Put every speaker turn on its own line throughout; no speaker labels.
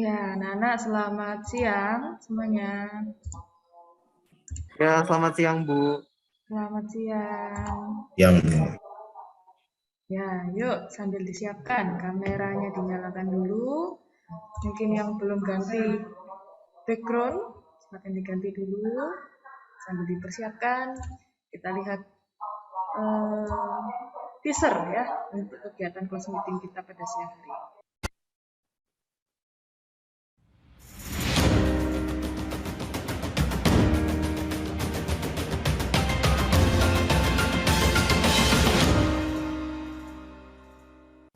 Ya, Nana, selamat siang semuanya.
Ya, selamat siang, Bu.
Selamat siang.
Yang
Ya, yuk sambil disiapkan kameranya dinyalakan dulu. Mungkin yang belum ganti background, silakan diganti dulu. Sambil dipersiapkan, kita lihat teaser ya untuk kegiatan kelas meeting kita pada siang hari.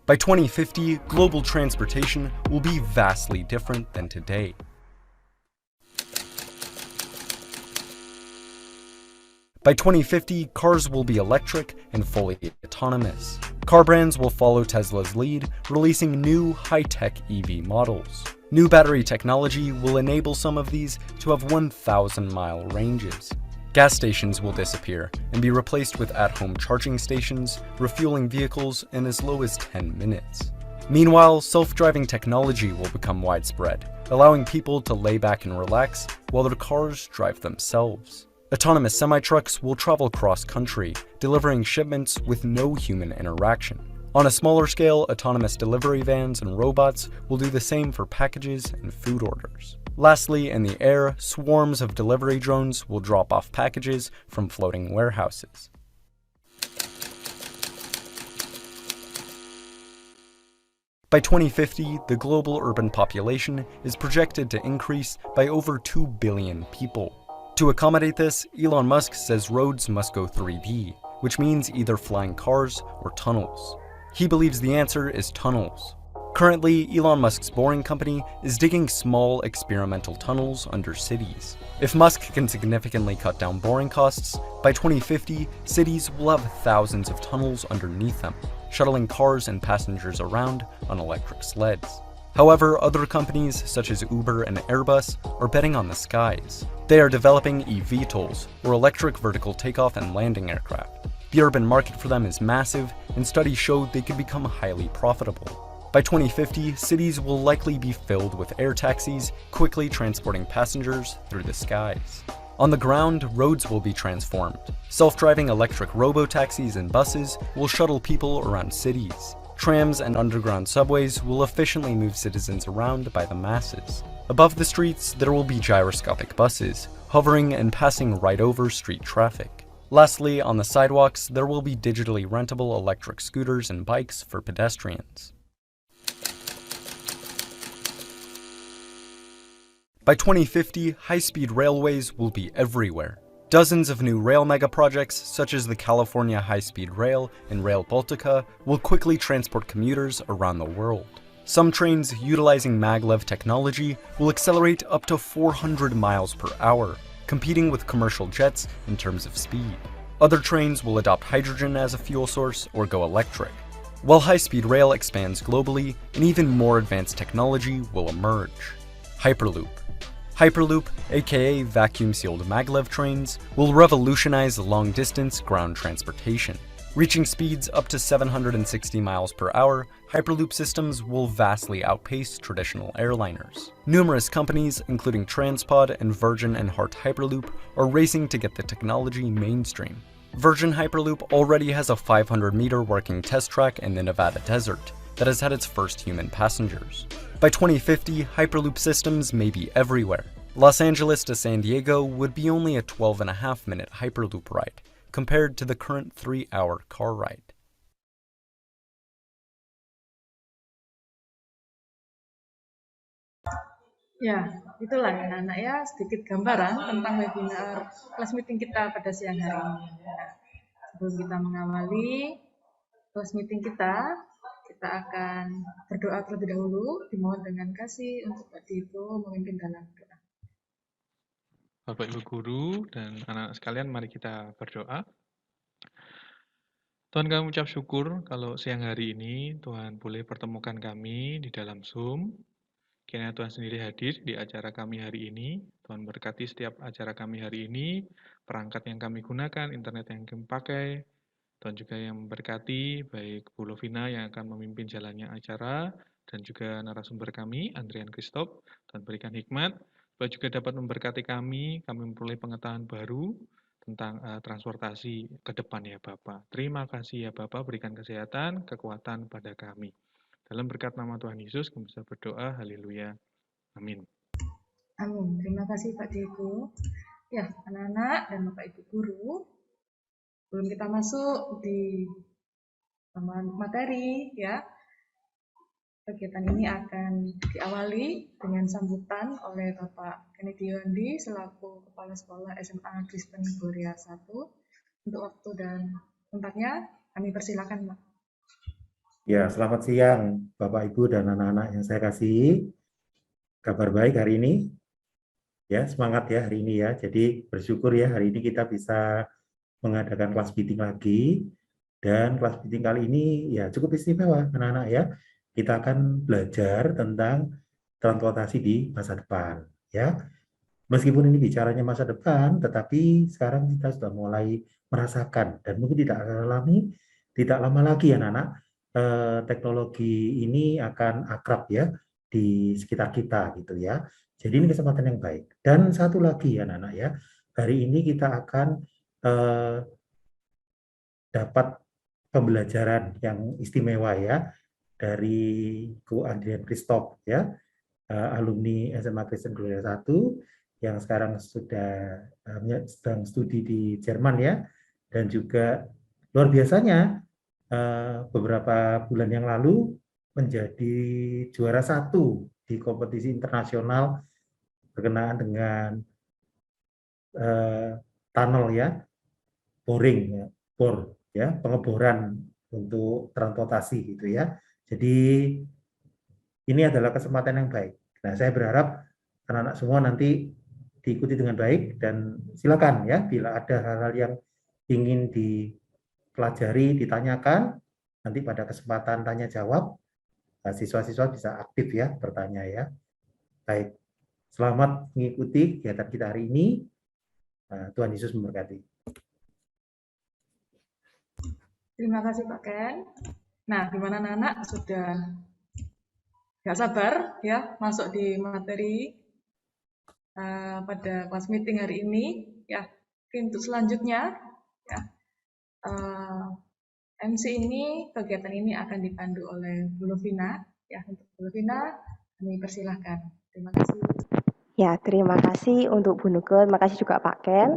By 2050, global transportation will be vastly different than today. By 2050, cars will be electric and fully autonomous. Car brands will follow Tesla's lead, releasing new high-tech EV models. New battery technology will enable some of these to have 1,000-mile ranges. Gas stations will disappear and be replaced with at-home charging stations, refueling vehicles in as low as 10 minutes. Meanwhile, self-driving technology will become widespread, allowing people to lay back and relax while their cars drive themselves. Autonomous semi-trucks will travel cross-country, delivering shipments with no human interaction. On a smaller scale, autonomous delivery vans and robots will do the same for packages and food orders. Lastly, in the air, swarms of delivery drones will drop off packages from floating warehouses. By 2050, the global urban population is projected to increase by over 2 billion people. To accommodate this, Elon Musk says roads must go 3D, which means either flying cars or tunnels. He believes the answer is tunnels. Currently, Elon Musk's Boring Company is digging small experimental tunnels under cities. If Musk can significantly cut down boring costs, by 2050, cities will have thousands of tunnels underneath them, shuttling cars and passengers around on electric sleds. However, other companies such as Uber and Airbus are betting on the skies. They are developing eVTOLs, or electric vertical takeoff and landing aircraft. The urban market for them is massive, and studies showed they could become highly profitable. By 2050, cities will likely be filled with air taxis, quickly transporting passengers through the skies. On the ground, roads will be transformed. Self-driving electric robo-taxis and buses will shuttle people around cities. Trams and underground subways will efficiently move citizens around by the masses. Above the streets, there will be gyroscopic buses, hovering and passing right over street traffic. Lastly, on the sidewalks, there will be digitally rentable electric scooters and bikes for pedestrians. By 2050, high-speed railways will be everywhere. Dozens of new rail mega projects, such as the California High-Speed Rail and Rail Baltica, will quickly transport commuters around the world. Some trains utilizing maglev technology will accelerate up to 400 miles per hour, competing with commercial jets in terms of speed. Other trains will adopt hydrogen as a fuel source or go electric. While high-speed rail expands globally, an even more advanced technology will emerge: Hyperloop. Hyperloop, aka vacuum-sealed maglev trains, will revolutionize long-distance ground transportation. Reaching speeds up to 760 miles per hour, Hyperloop systems will vastly outpace traditional airliners. Numerous companies, including Transpod and Virgin and Heart Hyperloop, are racing to get the technology mainstream. Virgin Hyperloop already has a 500-meter working test track in the Nevada desert that has had its first human passengers. By 2050, Hyperloop systems may be everywhere. Los Angeles to San Diego would be only a 12.5-minute Hyperloop ride, compared to the current 3-hour car ride.
Ya, itulah ya anak ya sedikit gambaran tentang webinar kelas meeting kita pada siang hari ini. Nah, sebelum kita mengawali kelas meeting kita akan berdoa terlebih dahulu. Dimohon dengan kasih untuk Pak Dito memimpin dalam doa.
Bapak Ibu Guru dan anak-anak sekalian, mari kita berdoa. Tuhan, kami ucap syukur kalau siang hari ini Tuhan boleh pertemukan kami di dalam Zoom. Kiranya Tuhan sendiri hadir di acara kami hari ini. Tuhan berkati setiap acara kami hari ini, perangkat yang kami gunakan, internet yang kami pakai. Tuhan juga yang memberkati baik Bu Lovina yang akan memimpin jalannya acara, dan juga narasumber kami, Andrian Christoph, dan berikan hikmat, supaya juga dapat memberkati kami memperoleh pengetahuan baru tentang transportasi ke depan ya Bapak. Terima kasih ya Bapak, berikan kesehatan, kekuatan pada kami. Dalam berkat nama Tuhan Yesus, kami bisa berdoa, haleluya. Amin.
Amin. Terima kasih Pak Diego. Ya, anak-anak dan Bapak Ibu guru, sebelum kita masuk di materi ya, kegiatan ini akan diawali dengan sambutan oleh Bapak Kennedy Wandi selaku Kepala Sekolah SMA Kristen Gloria 1. Untuk waktu dan tempatnya kami persilakan, Pak.
Ya, selamat siang Bapak Ibu dan anak-anak yang saya kasihi. Kabar baik hari ini? Ya, semangat ya hari ini ya. Jadi bersyukur ya hari ini kita bisa mengadakan kelas meeting lagi. Dan kelas meeting kali ini ya cukup istimewa anak-anak ya. Kita akan belajar tentang transportasi di masa depan ya. Meskipun ini bicaranya masa depan, tetapi sekarang kita sudah mulai merasakan dan mungkin tidak lama lagi anak-anak, teknologi ini akan akrab ya di sekitar kita gitu ya. Jadi ini kesempatan yang baik. Dan satu lagi anak-anak ya, hari ini kita akan dapat pembelajaran yang istimewa ya dari Ko Andrian Christoph ya, alumni SMA Kristen Gloria 1 yang sekarang sedang studi di Jerman ya, dan juga luar biasanya beberapa bulan yang lalu menjadi juara 1 di kompetisi internasional berkenaan dengan tunnel ya, boring ya, pengeboran untuk transportasi gitu ya. Jadi ini adalah kesempatan yang baik. Nah, saya berharap anak-anak semua nanti diikuti dengan baik dan silakan ya bila ada hal-hal yang ingin dipelajari, ditanyakan nanti pada kesempatan tanya jawab siswa-siswa bisa aktif ya bertanya ya. Baik, selamat mengikuti kegiatan kita hari ini. Tuhan Yesus memberkati.
Terima kasih Pak Ken. Nah, gimana anak-anak sudah nggak sabar ya masuk di materi pada kelas meeting hari ini ya. Oke, untuk selanjutnya ya, MC ini kegiatan ini akan dipandu oleh Bu Lovina ya. Untuk Bu Lovina kami persilahkan. Terima kasih.
Ya, terima kasih untuk Bu Nukel, terima kasih juga Pak Ken.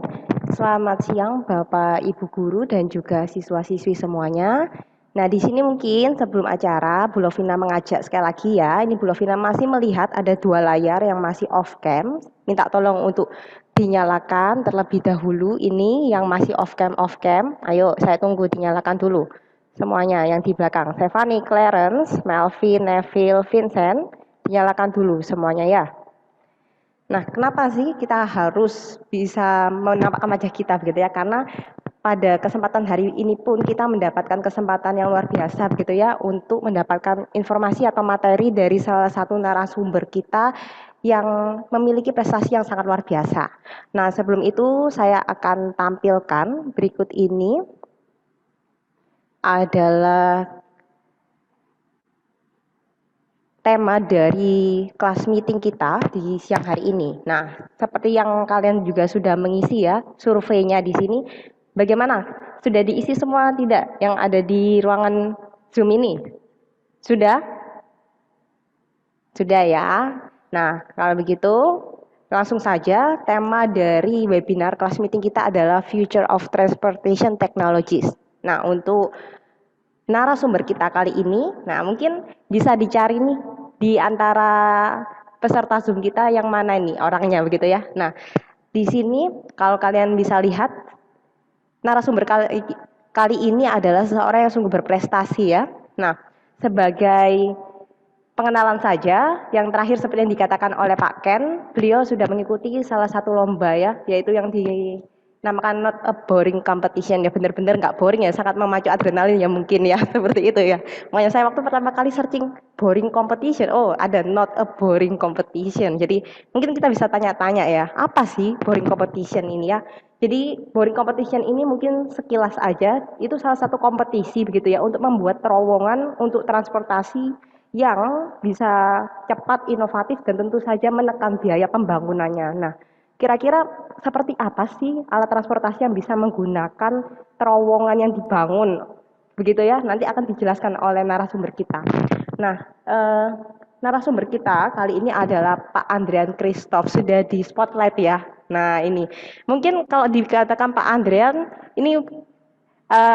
Selamat siang Bapak Ibu guru dan juga siswa-siswi semuanya. Nah, di sini mungkin sebelum acara Bu Lovina mengajak sekali lagi ya, ini Bu Lovina masih melihat ada 2 layar yang masih off cam. Minta tolong untuk dinyalakan terlebih dahulu ini yang masih off cam. Ayo, saya tunggu dinyalakan dulu. Semuanya yang di belakang. Stephanie, Clarence, Melvin, Neville, Vincent, dinyalakan dulu semuanya ya. Nah, kenapa sih kita harus bisa menampakkan wajah kita begitu ya? Karena pada kesempatan hari ini pun kita mendapatkan kesempatan yang luar biasa begitu ya untuk mendapatkan informasi atau materi dari salah satu narasumber kita yang memiliki prestasi yang sangat luar biasa. Nah, sebelum itu saya akan tampilkan berikut ini adalah tema dari kelas meeting kita di siang hari ini. Nah, seperti yang kalian juga sudah mengisi ya surveinya di sini, bagaimana? Sudah diisi semua tidak yang ada di ruangan Zoom ini? Sudah? Sudah ya. Nah, kalau begitu langsung saja tema dari webinar kelas meeting kita adalah Future of Transportation Technologies. Nah, untuk narasumber kita kali ini, nah mungkin bisa dicari nih di antara peserta Zoom kita yang mana nih orangnya begitu ya. Nah, di sini kalau kalian bisa lihat narasumber kali ini adalah seseorang yang sungguh berprestasi ya. Nah, sebagai pengenalan saja, yang terakhir seperti yang dikatakan oleh Pak Ken, beliau sudah mengikuti salah satu lomba ya, yaitu yang dinamakan Not a Boring Competition ya, benar-benar nggak boring ya, sangat memacu adrenalin ya mungkin ya, seperti itu ya. Makanya saya waktu pertama kali searching boring competition, oh ada Not a Boring Competition. Jadi mungkin kita bisa tanya-tanya ya, apa sih boring competition ini ya? Jadi boring competition ini mungkin sekilas aja, itu salah satu kompetisi begitu ya, untuk membuat terowongan untuk transportasi yang bisa cepat, inovatif, dan tentu saja menekan biaya pembangunannya. Nah, kira-kira seperti apa sih alat transportasi yang bisa menggunakan terowongan yang dibangun? Begitu ya, nanti akan dijelaskan oleh narasumber kita. Nah, narasumber kita kali ini adalah Pak Andrian Christoph, sudah di spotlight ya. Nah, ini mungkin kalau dikatakan Pak Andrian ini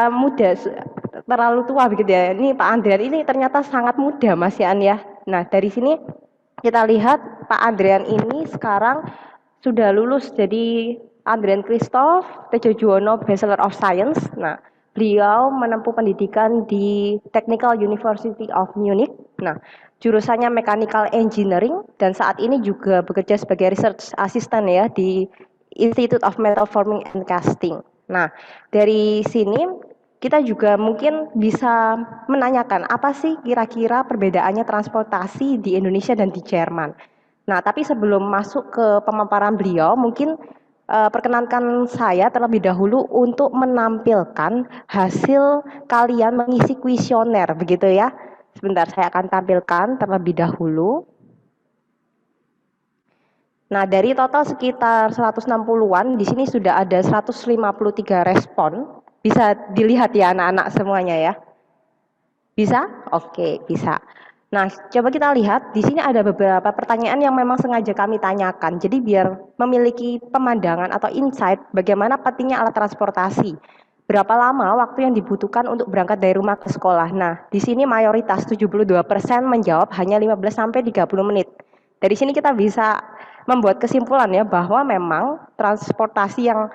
muda, terlalu tua begitu ya. Ini Pak Andrian ini ternyata sangat muda Mas Yan ya. Nah, dari sini kita lihat Pak Andrian ini sekarang sudah lulus jadi Andrian Christoph Tejo Juwono Bachelor of Science. Nah, beliau menempuh pendidikan di Technical University of Munich. Nah, jurusannya Mechanical Engineering dan saat ini juga bekerja sebagai research assistant ya di Institute of Metal Forming and Casting. Nah, dari sini kita juga mungkin bisa menanyakan apa sih kira-kira perbedaannya transportasi di Indonesia dan di Jerman. Nah, tapi sebelum masuk ke pemaparan beliau, mungkin perkenankan saya terlebih dahulu untuk menampilkan hasil kalian mengisi kuesioner, begitu ya. Sebentar, saya akan tampilkan terlebih dahulu. Nah, dari total sekitar 160-an, di sini sudah ada 153 respon. Bisa dilihat ya anak-anak semuanya ya. Bisa? Oke, bisa. Nah, coba kita lihat, di sini ada beberapa pertanyaan yang memang sengaja kami tanyakan. Jadi biar memiliki pemandangan atau insight bagaimana pentingnya alat transportasi. Berapa lama waktu yang dibutuhkan untuk berangkat dari rumah ke sekolah. Nah, di sini mayoritas 72% menjawab hanya 15-30 menit. Dari sini kita bisa membuat kesimpulan ya bahwa memang transportasi yang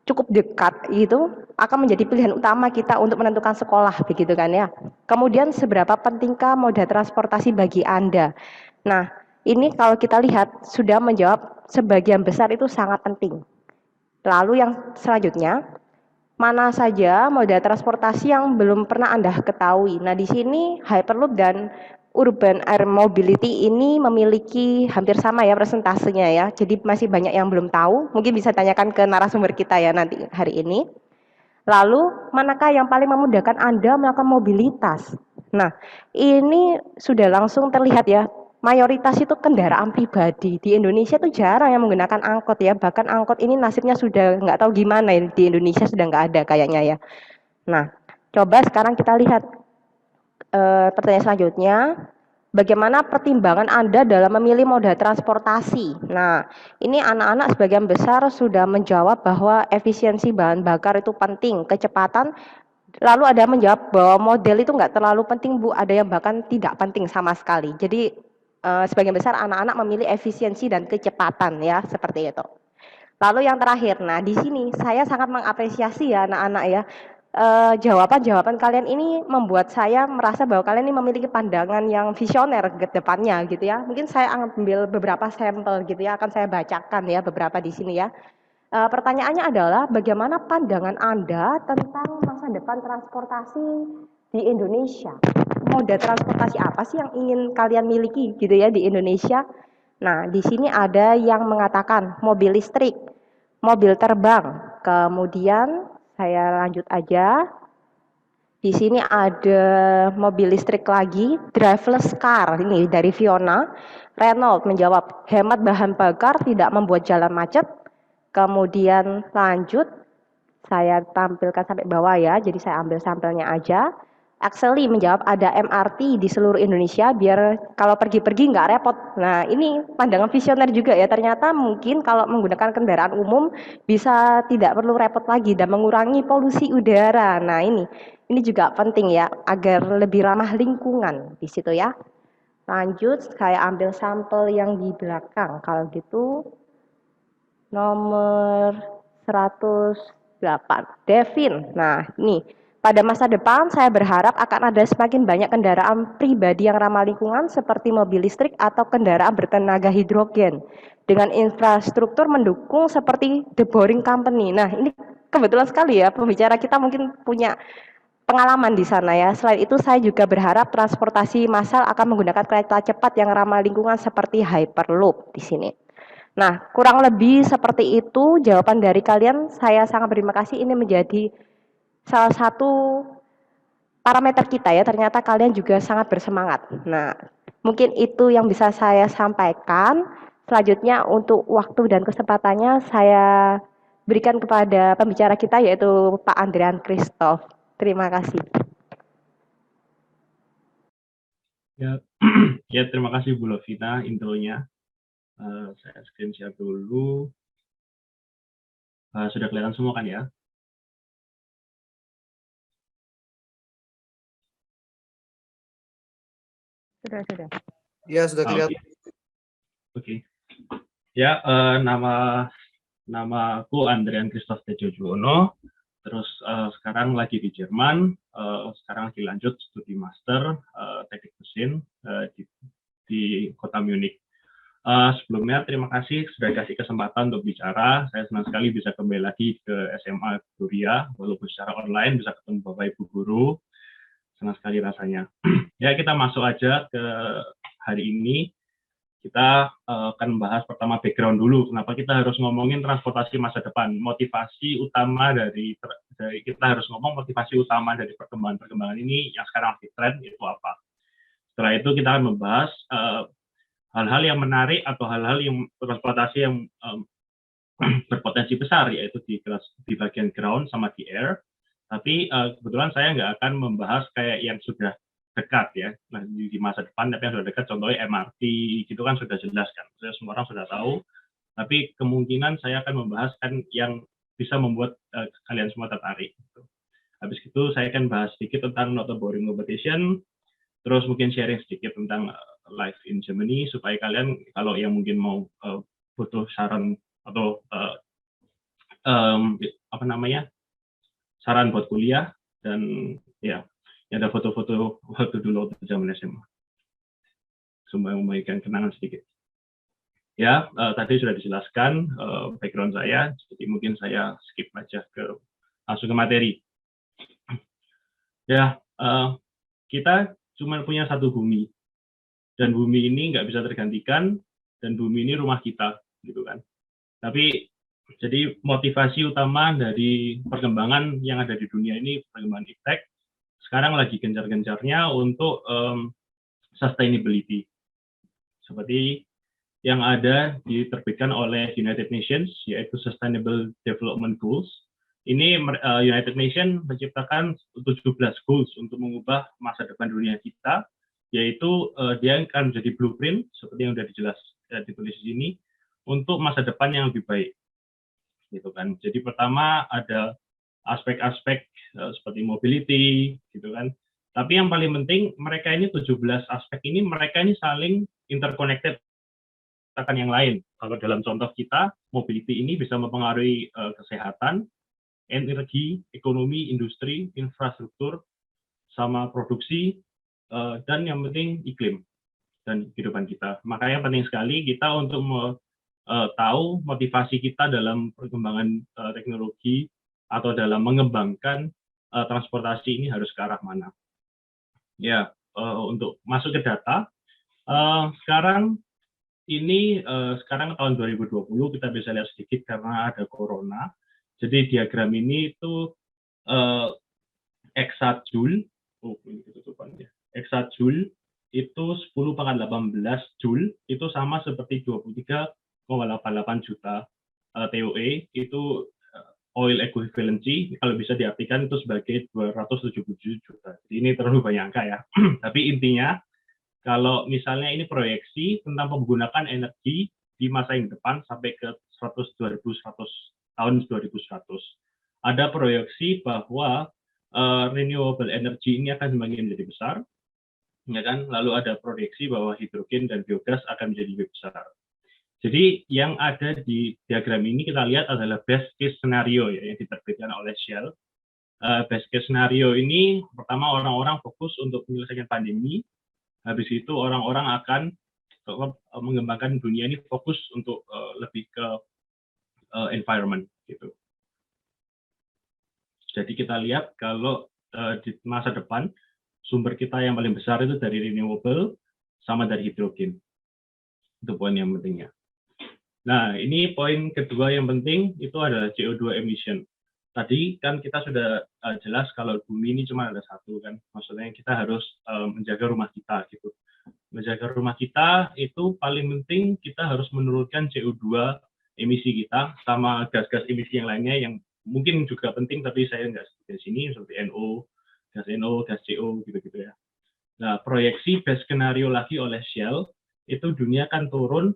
cukup dekat itu akan menjadi pilihan utama kita untuk menentukan sekolah begitu kan ya. Kemudian seberapa pentingkah moda transportasi bagi Anda? Nah, ini kalau kita lihat sudah menjawab sebagian besar itu sangat penting. Lalu yang selanjutnya, mana saja moda transportasi yang belum pernah Anda ketahui? Nah, di sini Hyperloop dan Urban Air Mobility ini memiliki hampir sama ya presentasenya ya. Jadi masih banyak yang belum tahu. Mungkin bisa tanyakan ke narasumber kita ya nanti hari ini. Lalu, manakah yang paling memudahkan Anda melakukan mobilitas? Nah, ini sudah langsung terlihat ya. Mayoritas itu kendaraan pribadi. Di Indonesia itu jarang yang menggunakan angkot ya. Bahkan angkot ini nasibnya sudah nggak tahu gimana ya. Di Indonesia sudah nggak ada kayaknya ya. Nah, coba sekarang kita lihat pertanyaan selanjutnya. Bagaimana pertimbangan Anda dalam memilih moda transportasi? Nah, ini anak-anak sebagian besar sudah menjawab bahwa efisiensi bahan bakar itu penting, kecepatan. Lalu ada yang menjawab bahwa model itu nggak terlalu penting Bu, ada yang bahkan tidak penting sama sekali. Jadi sebagian besar anak-anak memilih efisiensi dan kecepatan ya, seperti itu. Lalu yang terakhir, nah di sini saya sangat mengapresiasi ya anak-anak ya. Jawaban-jawaban kalian ini membuat saya merasa bahwa kalian ini memiliki pandangan yang visioner ke depannya gitu ya. Mungkin saya ambil beberapa sampel gitu ya, akan saya bacakan ya beberapa di sini ya. Pertanyaannya adalah bagaimana pandangan Anda tentang masa depan transportasi di Indonesia? Moda transportasi apa sih yang ingin kalian miliki gitu ya di Indonesia? Nah, di sini ada yang mengatakan mobil listrik, mobil terbang, kemudian saya lanjut aja. Di sini ada mobil listrik lagi, driverless car, ini dari Fiona. Renault menjawab, hemat bahan bakar, tidak membuat jalan macet. Kemudian lanjut, saya tampilkan sampai bawah ya, jadi saya ambil sampelnya aja. Axeli menjawab ada MRT di seluruh Indonesia biar kalau pergi-pergi nggak repot. Nah ini pandangan visioner juga ya, ternyata mungkin kalau menggunakan kendaraan umum bisa tidak perlu repot lagi dan mengurangi polusi udara. Nah ini juga penting ya agar lebih ramah lingkungan di situ ya. Lanjut saya ambil sampel yang di belakang kalau gitu nomor 108 Devin. Nah ini pada masa depan, saya berharap akan ada semakin banyak kendaraan pribadi yang ramah lingkungan seperti mobil listrik atau kendaraan bertenaga hidrogen dengan infrastruktur mendukung seperti The Boring Company. Nah, ini kebetulan sekali ya pembicara kita mungkin punya pengalaman di sana ya. Selain itu, saya juga berharap transportasi massal akan menggunakan kereta cepat yang ramah lingkungan seperti Hyperloop di sini. Nah, kurang lebih seperti itu jawaban dari kalian. Saya sangat berterima kasih. Ini menjadi salah satu parameter kita ya, ternyata kalian juga sangat bersemangat. Nah, mungkin itu yang bisa saya sampaikan. Selanjutnya untuk waktu dan kesempatannya saya berikan kepada pembicara kita yaitu Pak Andrian Christoph. Terima kasih.
Ya, ya terima kasih Bu Lovita intronya. Saya screen share dulu. Sudah kelihatan semua kan ya?
Sudah.
Ya, sudah kelihatan.
Oke. Ya, namaku Andrian Christoph Tejo Juwono. Terus sekarang lagi di Jerman. Sekarang lagi lanjut studi master teknik mesin di kota Munich. Sebelumnya terima kasih sudah kasih kesempatan untuk bicara. Saya senang sekali bisa kembali lagi ke SMA Gloria, walaupun secara online bisa ketemu Bapak Ibu guru. Senang sekali rasanya. Ya, kita masuk aja ke hari ini. Kita akan membahas pertama background dulu. Kenapa kita harus ngomongin transportasi masa depan? Motivasi utama dari kita harus ngomong motivasi utama dari perkembangan ini yang sekarang lagi tren itu apa? Setelah itu kita akan membahas hal-hal yang menarik atau hal-hal yang transportasi yang berpotensi besar, yaitu di bagian ground sama di air. Tapi kebetulan saya nggak akan membahas kayak yang sudah dekat ya, nah, di masa depan, tapi yang sudah dekat contohnya MRT gitu kan sudah jelas kan, semua orang sudah tahu. Tapi kemungkinan saya akan membahas kan yang bisa membuat kalian semua tertarik. Gitu. Habis itu saya akan bahas sedikit tentang not a boring competition, terus mungkin sharing sedikit tentang life in Germany supaya kalian kalau yang mungkin mau butuh saran atau saran buat kuliah, dan ya ada foto-foto waktu dulu waktu zaman SMA. Semua memberikan kenangan sedikit. Ya, tadi sudah dijelaskan background saya, jadi mungkin saya skip aja langsung ke materi. Ya, kita cuma punya satu bumi, dan bumi ini nggak bisa tergantikan, dan bumi ini rumah kita, gitu kan. Tapi jadi motivasi utama dari perkembangan yang ada di dunia ini, perkembangan iptek, sekarang lagi gencar-gencarnya untuk sustainability. Seperti yang ada diterbitkan oleh United Nations, yaitu Sustainable Development Goals. Ini United Nations menciptakan 17 goals untuk mengubah masa depan dunia kita, yaitu dia akan menjadi blueprint, seperti yang sudah ditulis di sini, untuk masa depan yang lebih baik. Gitu kan. Jadi pertama ada aspek-aspek seperti mobility, gitu kan. Tapi yang paling penting, mereka ini 17 aspek ini, mereka ini saling interconnected akan yang lain. Kalau dalam contoh kita, mobility ini bisa mempengaruhi kesehatan, energi, ekonomi, industri, infrastruktur, sama produksi, dan yang penting iklim dan kehidupan kita. Makanya penting sekali kita untuk tahu motivasi kita dalam perkembangan teknologi atau dalam mengembangkan transportasi ini harus ke arah mana. Ya, untuk masuk ke data, sekarang tahun 2020 kita bisa lihat sedikit karena ada corona. Jadi diagram ini itu exajoule, exajoule itu 10⁻18 joule, itu sama seperti 23,88 juta TOE, itu oil equivalency, kalau bisa diartikan itu sebagai 277 juta. Jadi ini terlalu banyak angka ya. Tapi intinya, kalau misalnya ini proyeksi tentang penggunaan energi di masa yang depan sampai ke tahun 2100. Ada proyeksi bahwa renewable energy ini akan semakin menjadi besar, ya kan? Lalu ada proyeksi bahwa hidrogen dan biogas akan menjadi lebih besar. Jadi yang ada di diagram ini kita lihat adalah best case scenario ya, yang diterbitkan oleh Shell. Best case scenario ini pertama orang-orang fokus untuk menyelesaikan pandemi, habis itu orang-orang akan mengembangkan dunia ini fokus untuk lebih ke environment gitu. Jadi kita lihat kalau di masa depan sumber kita yang paling besar itu dari renewable sama dari hidrogen. Itu poin yang pentingnya. Nah, ini poin kedua yang penting itu adalah CO2 emission. tadi kan kita sudah jelas kalau bumi ini cuma ada satu kan, maksudnya kita harus menjaga rumah kita gitu. Menjaga rumah kita itu paling penting kita harus menurunkan CO2 emisi kita sama gas-gas emisi yang lainnya yang mungkin juga penting tapi saya nggak sebutin sini seperti NO, gas CO gitu-gitu ya. Nah, proyeksi best skenario lagi oleh Shell itu dunia kan turun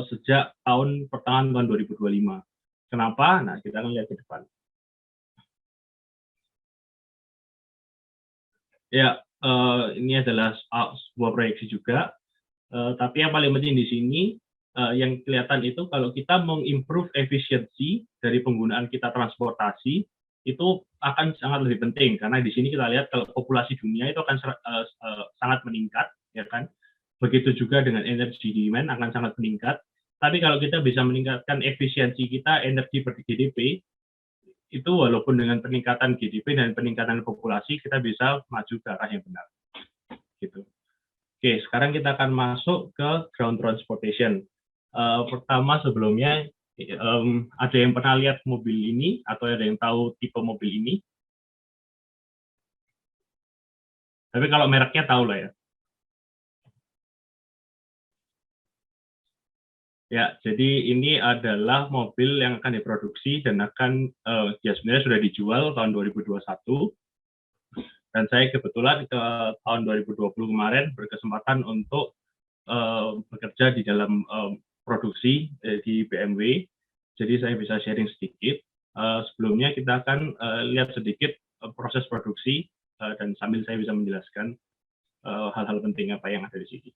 sejak pertengahan tahun 2025. Kenapa? Nah, kita akan lihat ke depan. Ya, ini adalah sebuah proyeksi juga. Tapi yang paling penting di sini, yang kelihatan itu kalau kita mengimprove efisiensi dari penggunaan kita transportasi, itu akan sangat lebih penting. Karena di sini kita lihat kalau populasi dunia itu akan sangat meningkat, ya kan? Begitu juga dengan energi demand akan sangat meningkat. Tapi kalau kita bisa meningkatkan efisiensi kita, energi per GDP, itu walaupun dengan peningkatan GDP dan peningkatan populasi kita bisa maju ke arah yang benar. Gitu. Oke, sekarang kita akan masuk ke ground transportation. Pertama sebelumnya ada yang pernah lihat mobil ini atau ada yang tahu tipe mobil ini? Tapi kalau mereknya tahu lah ya. Ya, jadi ini adalah mobil yang akan diproduksi dan akan ya sebenarnya sudah dijual tahun 2021. Dan saya kebetulan ke tahun 2020 kemarin berkesempatan untuk bekerja di dalam produksi di BMW. Jadi saya bisa sharing sedikit. Sebelumnya kita akan lihat sedikit proses produksi dan sambil saya bisa menjelaskan hal-hal penting apa yang ada di sini.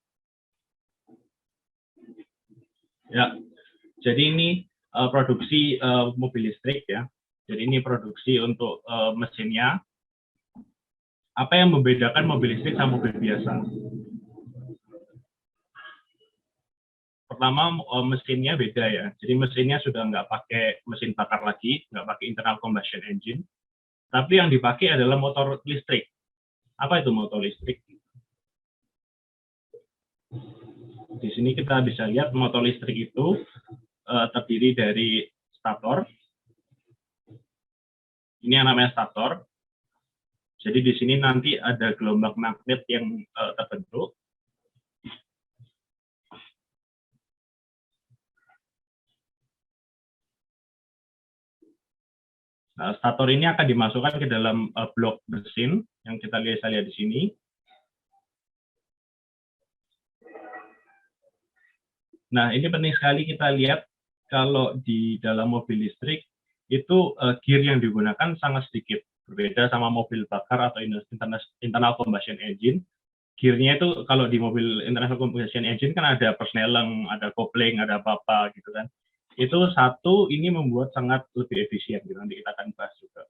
Ya, jadi ini produksi mobil listrik ya. Jadi ini produksi untuk mesinnya. Apa yang membedakan mobil listrik sama mobil biasa? Pertama, mesinnya beda ya. Jadi mesinnya sudah nggak pakai mesin bakar lagi, nggak pakai internal combustion engine. Tapi yang dipakai adalah motor listrik. Apa itu motor listrik? Di sini kita bisa lihat motor listrik itu terdiri dari stator. Ini yang namanya stator. Jadi di sini nanti ada gelombang magnet yang terbentuk. Nah, stator ini akan dimasukkan ke dalam blok mesin yang kita bisa lihat di sini. Nah, ini penting sekali kita lihat kalau di dalam mobil listrik itu gear yang digunakan sangat sedikit. Berbeda sama mobil bakar atau internal combustion engine. Gear-nya itu kalau di mobil internal combustion engine kan ada persneleng, ada kopling, ada apa-apa gitu kan. Itu satu ini membuat sangat lebih efisien gitu. Nanti kita akan bahas juga.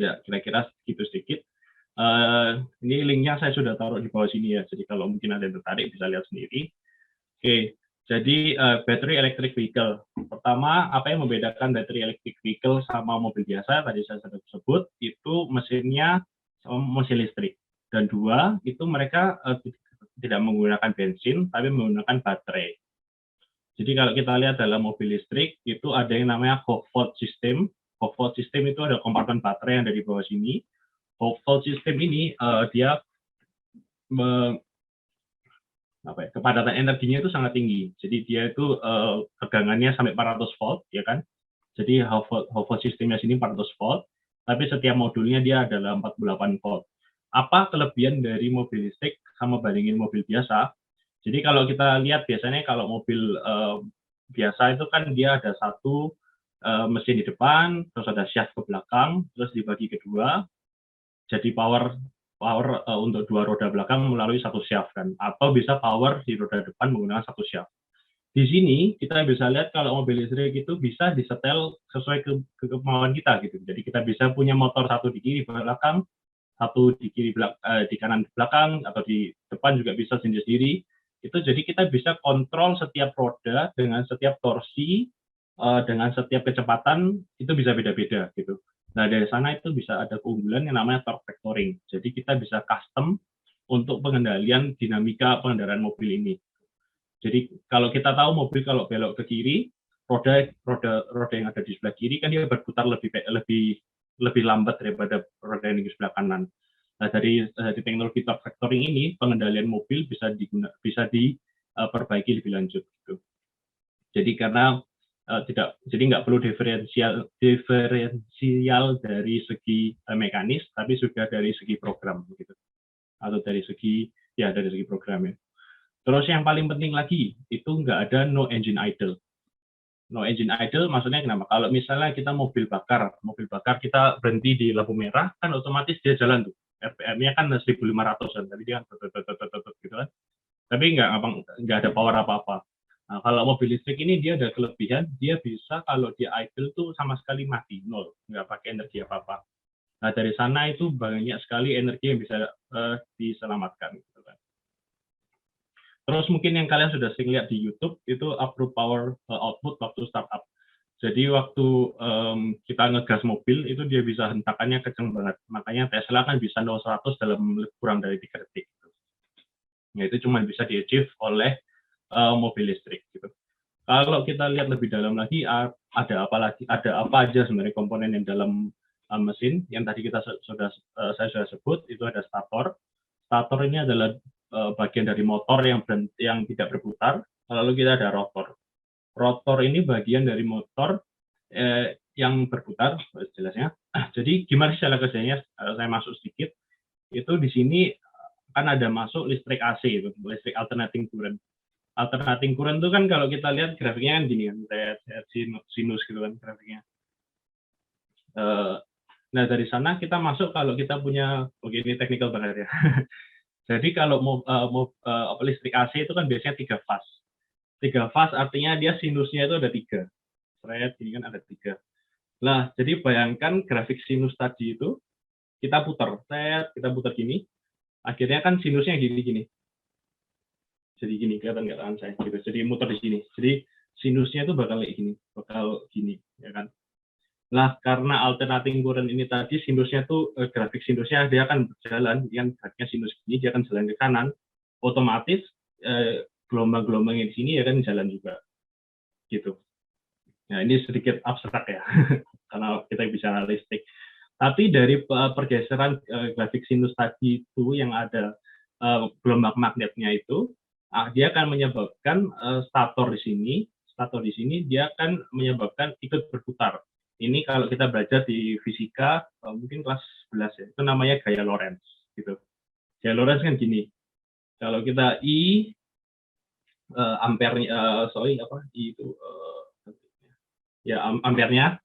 Ya, kira-kira segitu sedikit. Ini linknya saya sudah taruh di bawah sini ya, jadi kalau mungkin ada yang tertarik bisa lihat sendiri. Oke, jadi battery electric vehicle. Pertama, apa yang membedakan battery electric vehicle sama mobil biasa, tadi saya sudah sebut, itu mesinnya mesin listrik. Dan dua, itu mereka tidak menggunakan bensin, tapi menggunakan baterai. Jadi kalau kita lihat dalam mobil listrik, itu ada yang namanya Hog Volt system. Hog Volt system itu ada kompartemen baterai yang ada di bawah sini. Hog Volt system ini dia kepadatan energinya itu sangat tinggi. Jadi dia itu tegangannya sampai 400 volt, ya kan? Jadi Hog Volt systemnya sini 400 volt, tapi setiap modulnya dia adalah 48 volt. Apa kelebihan dari mobil listrik sama bandingin mobil biasa? Jadi kalau kita lihat biasanya kalau mobil biasa itu kan dia ada satu mesin di depan, terus ada shaft ke belakang, terus dibagi kedua, jadi power untuk dua roda belakang melalui satu shaft kan, atau bisa power di roda depan menggunakan satu shaft. Di sini kita bisa lihat kalau mobil listrik itu bisa disetel sesuai kemauan kita gitu. Jadi kita bisa punya motor satu di kiri belakang, satu di di kanan belakang, atau di depan juga bisa sendiri-sendiri. Itu jadi kita bisa kontrol setiap roda dengan setiap torsi, dengan setiap kecepatan itu bisa beda-beda gitu. Nah, dari sana itu bisa ada keunggulan yang namanya torque vectoring. Jadi kita bisa custom untuk pengendalian dinamika pengendaraan mobil ini. Jadi kalau kita tahu mobil kalau belok ke kiri, roda yang ada di sebelah kiri kan dia berputar lebih lambat daripada roda yang di sebelah kanan. Nah, dari teknologi torque vectoring ini pengendalian mobil bisa diperbaiki lebih lanjut gitu. Jadi karena jadi nggak perlu diferensial dari segi mekanis, tapi sudah dari segi program gitu, atau dari segi program ya. Terus yang paling penting lagi itu nggak ada no engine idle. No engine idle maksudnya kenapa? Kalau misalnya kita mobil bakar kita berhenti di lampu merah kan otomatis dia jalan tuh. RPM-nya kan 1.500-an, tadi dia gitu kan. Tapi nggak ada power apa-apa. Nah, kalau mobil listrik ini dia ada kelebihan, dia bisa kalau dia idle tuh sama sekali mati, nol, nggak pakai energi apa-apa. Nah, dari sana itu banyak sekali energi yang bisa diselamatkan. Gitu kan. Terus mungkin yang kalian sudah sering lihat di YouTube, itu upload power output waktu startup. Jadi waktu kita ngegas mobil, itu dia bisa hentakannya kenceng banget. Makanya Tesla kan bisa 0-100 dalam kurang dari 3 detik. Nah, itu cuma bisa di-achieve oleh mobil listrik gitu. Kalau kita lihat lebih dalam lagi, ada apa aja sebenarnya komponen yang dalam mesin yang tadi saya sudah sebut, itu ada stator. Stator ini adalah bagian dari motor yang tidak berputar. Lalu kita ada rotor. Rotor ini bagian dari motor yang berputar, jelasnya. Jadi gimana cara kerjanya? Saya masuk sedikit. Itu di sini kan ada masuk listrik AC, itu listrik alternating current. Alternating current itu kan kalau kita lihat grafiknya kan gini kan, saya sinus gitu kan grafiknya. Nah, dari sana kita masuk kalau kita punya, ini technical banget ya. Jadi kalau listrik AC itu kan biasanya 3 fase. 3 fase artinya dia sinusnya itu ada 3. Saya ini kan ada 3. Nah, jadi bayangkan grafik sinus tadi itu kita putar gini. Akhirnya kan sinusnya gini. Jadi gini, kelihatan nggak tangan saya gitu. Jadi muter di sini. Jadi sinusnya itu bakal gini, ya kan. Nah, karena alternating current ini tadi sinusnya tuh grafik sinusnya dia akan berjalan, yang grafiknya sinus ini dia akan jalan ke kanan, otomatis gelombang-gelombang yang di sini ya kan jalan juga, gitu. Nah, ini sedikit abstrak ya, karena kita bicara listrik. Tapi dari pergeseran grafik sinus tadi itu yang ada gelombang magnetnya itu, dia akan menyebabkan stator di sini dia akan menyebabkan ikut berputar. Ini kalau kita belajar di fisika mungkin kelas 11 ya, itu namanya gaya Lorentz gitu. Gaya Lorentz kan gini. Kalau kita I ampernya ampernya,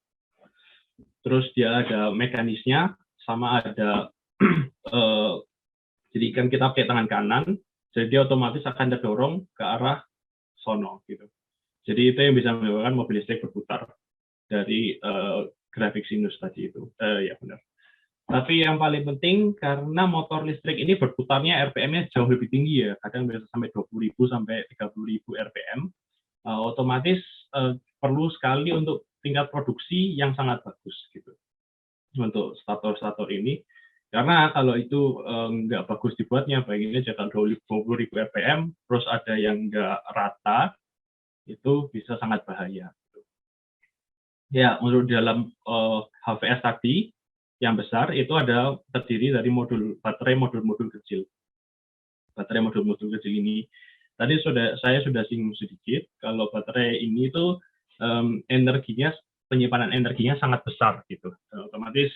terus dia ada mekanisnya sama ada jadi kan kita pakai tangan kanan, jadi dia otomatis akan terdorong ke arah sono gitu. Jadi itu yang bisa menyebabkan mobil listrik berputar dari grafik sinus tadi itu. Ya benar. Tapi yang paling penting karena motor listrik ini berputarnya RPM-nya jauh lebih tinggi ya, kadang bisa sampai 20.000 sampai 30.000 RPM. Otomatis perlu sekali untuk tingkat produksi yang sangat bagus gitu untuk stator ini. Karena kalau itu nggak bagus dibuatnya, bayangin aja kalau 20.000 RPM, terus ada yang nggak rata, itu bisa sangat bahaya. Ya, untuk dalam HVS tadi, yang besar itu ada terdiri dari baterai modul-modul kecil. Baterai modul-modul kecil ini, tadi saya sudah singgung sedikit, kalau baterai ini itu penyimpanan energinya sangat besar gitu. Dan otomatis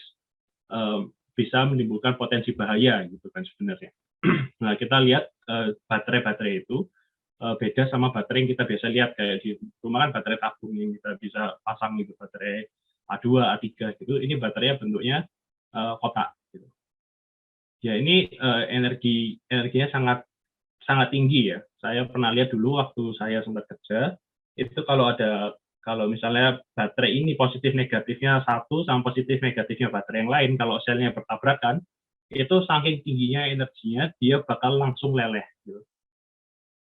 bisa menimbulkan potensi bahaya gitu kan sebenarnya. Nah, kita lihat baterai-baterai itu beda sama baterai yang kita biasa lihat kayak di rumah kan baterai tabung yang kita bisa pasang gitu, baterai A2, A3 gitu. Ini baterainya bentuknya kotak gitu. Ya, ini energinya sangat tinggi ya. Saya pernah lihat dulu waktu saya sempat kerja, itu kalau misalnya baterai ini positif negatifnya satu sama positif negatifnya baterai yang lain, kalau selnya bertabrakan, itu saking tingginya energinya, dia bakal langsung leleh. Gitu.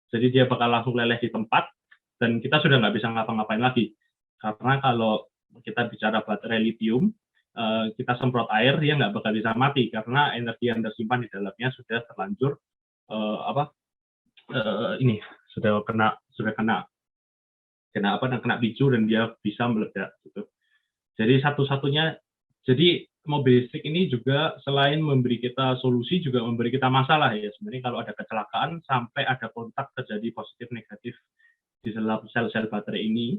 Jadi dia bakal langsung leleh di tempat, dan kita sudah nggak bisa ngapa-ngapain lagi. Karena kalau kita bicara baterai lithium, kita semprot air, dia nggak bakal bisa mati karena energi yang tersimpan di dalamnya sudah terlanjur ini sudah kena picu dan dia bisa meledak gitu. Jadi jadi mobil listrik ini juga selain memberi kita solusi juga memberi kita masalah ya. Sebenarnya kalau ada kecelakaan sampai ada kontak terjadi positif negatif di dalam sel-sel baterai ini,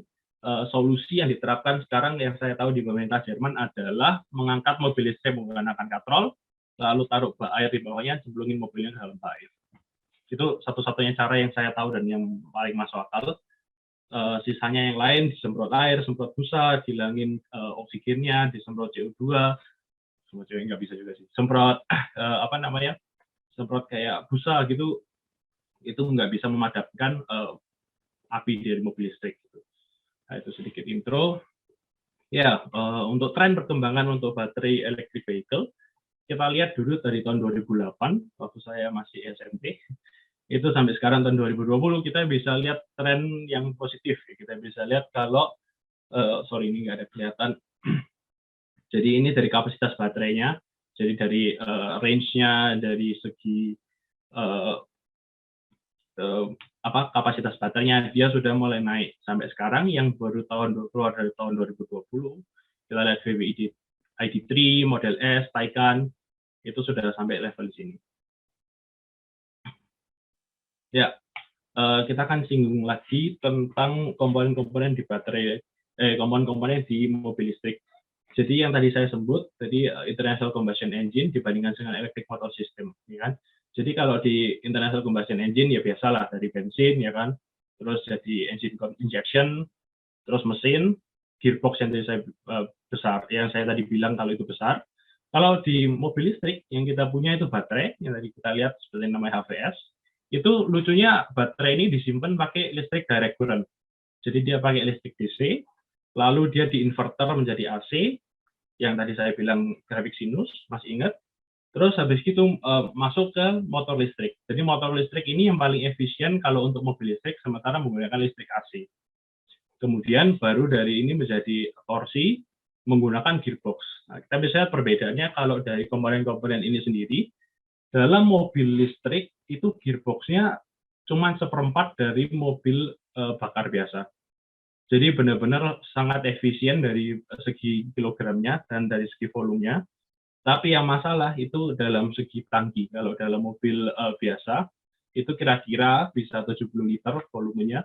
solusi yang diterapkan sekarang yang saya tahu di pemerintah Jerman adalah mengangkat mobil listrik menggunakan katrol, lalu taruh bak air di bawahnya, cemplungin mobilnya ke dalam bak air. Itu satu-satunya cara yang saya tahu dan yang paling masuk akal. Sisanya yang lain disemprot air, semprot busa, dihilangin oksigennya, disemprot CO2, semprot CO2 nggak bisa juga sih, semprot semprot kayak busa gitu, itu nggak bisa memadamkan api dari mobil listrik. Gitu. Nah, itu sedikit intro. Ya, untuk tren perkembangan untuk baterai electric vehicle, kita lihat dulu dari tahun 2008, waktu saya masih SMP, itu sampai sekarang tahun 2020, kita bisa lihat tren yang positif. Kita bisa lihat kalau, sorry ini nggak ada kelihatan, jadi ini dari kapasitas baterainya, jadi dari range-nya, dari segi kapasitas baterainya, dia sudah mulai naik sampai sekarang. Yang baru keluar dari tahun 2020, kita lihat VW ID3, Model S, Taycan, itu sudah sampai level di sini. Ya, kita akan singgung lagi tentang komponen-komponen di baterai, komponen-komponen di mobil listrik. Jadi yang tadi saya sebut, tadi internal combustion engine dibandingkan dengan electric motor system, ya kan? Jadi kalau di internal combustion engine ya biasalah dari bensin, ya kan? Terus jadi engine injection, terus mesin, gearbox yang tadi saya besar, yang saya tadi bilang kalau itu besar. Kalau di mobil listrik yang kita punya itu baterai, yang tadi kita lihat seperti namanya HVS. Itu lucunya baterai ini disimpan pakai listrik direct current. Jadi dia pakai listrik DC, lalu dia diinverter menjadi AC, yang tadi saya bilang grafik sinus, masih ingat? Terus habis itu masuk ke motor listrik. Jadi motor listrik ini yang paling efisien kalau untuk mobil listrik, sementara menggunakan listrik AC. Kemudian baru dari ini menjadi torsi menggunakan gearbox. Nah, kita bisa lihat perbedaannya kalau dari komponen-komponen ini sendiri. Dalam mobil listrik itu gearboxnya cuma 1/4 dari mobil bakar biasa. Jadi benar-benar sangat efisien dari segi kilogramnya dan dari segi volumenya. Tapi yang masalah itu dalam segi tangki. Kalau dalam mobil biasa itu kira-kira bisa 70 liter volumenya.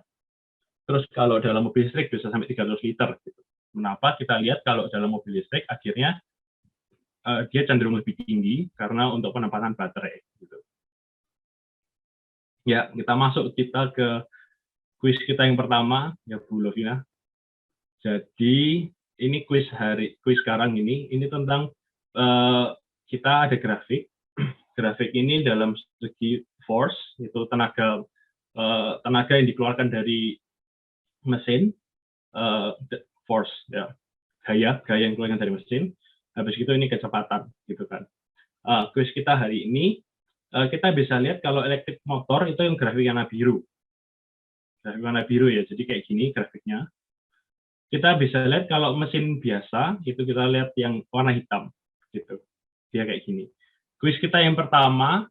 Terus kalau dalam mobil listrik bisa sampai 300 liter. Gitu. Kenapa? Kita lihat kalau dalam mobil listrik akhirnya dia cenderung lebih tinggi karena untuk penempatan baterai. Gitu. Ya, kita ke kuis kita yang pertama, ya Bu Lovina. Jadi ini kuis sekarang ini tentang kita ada grafik. Grafik ini dalam segi force, itu tenaga yang dikeluarkan dari mesin, force, ya, gaya yang dikeluarkan dari mesin. Habis itu ini kecepatan, gitu kan. Kuis kita hari ini kita bisa lihat kalau elektrik motor itu yang grafik warna biru. Grafik warna biru ya, jadi kayak gini grafiknya. Kita bisa lihat kalau mesin biasa itu kita lihat yang warna hitam, gitu. Dia kayak gini. Kuis kita yang pertama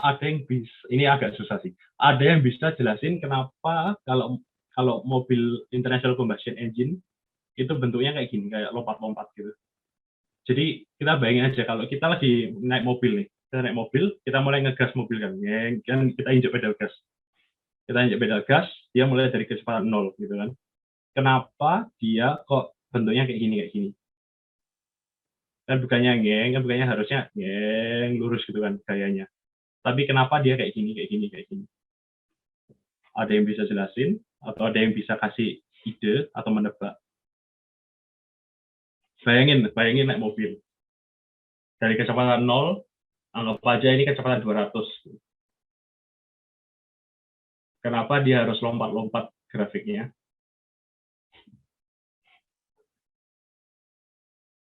ada yang bisa, ini agak susah sih. Ada yang bisa jelasin kenapa kalau mobil internal combustion engine itu bentuknya kayak gini, kayak lompat-lompat gitu. Jadi kita bayangin aja kalau kita lagi naik mobil nih, kita mulai ngegas mobil kan kita injek pedal gas. Dia mulai dari kecepatan 0 gitu kan. Kenapa dia kok bentuknya kayak gini? Kan bukannya harusnya lurus gitu kan gayanya. Tapi kenapa dia kayak gini? Ada yang bisa jelasin atau ada yang bisa kasih ide atau menebak? Bayangin naik mobil. Dari kecepatan 0, anggap aja ini kecepatan 200. Kenapa dia harus lompat-lompat grafiknya?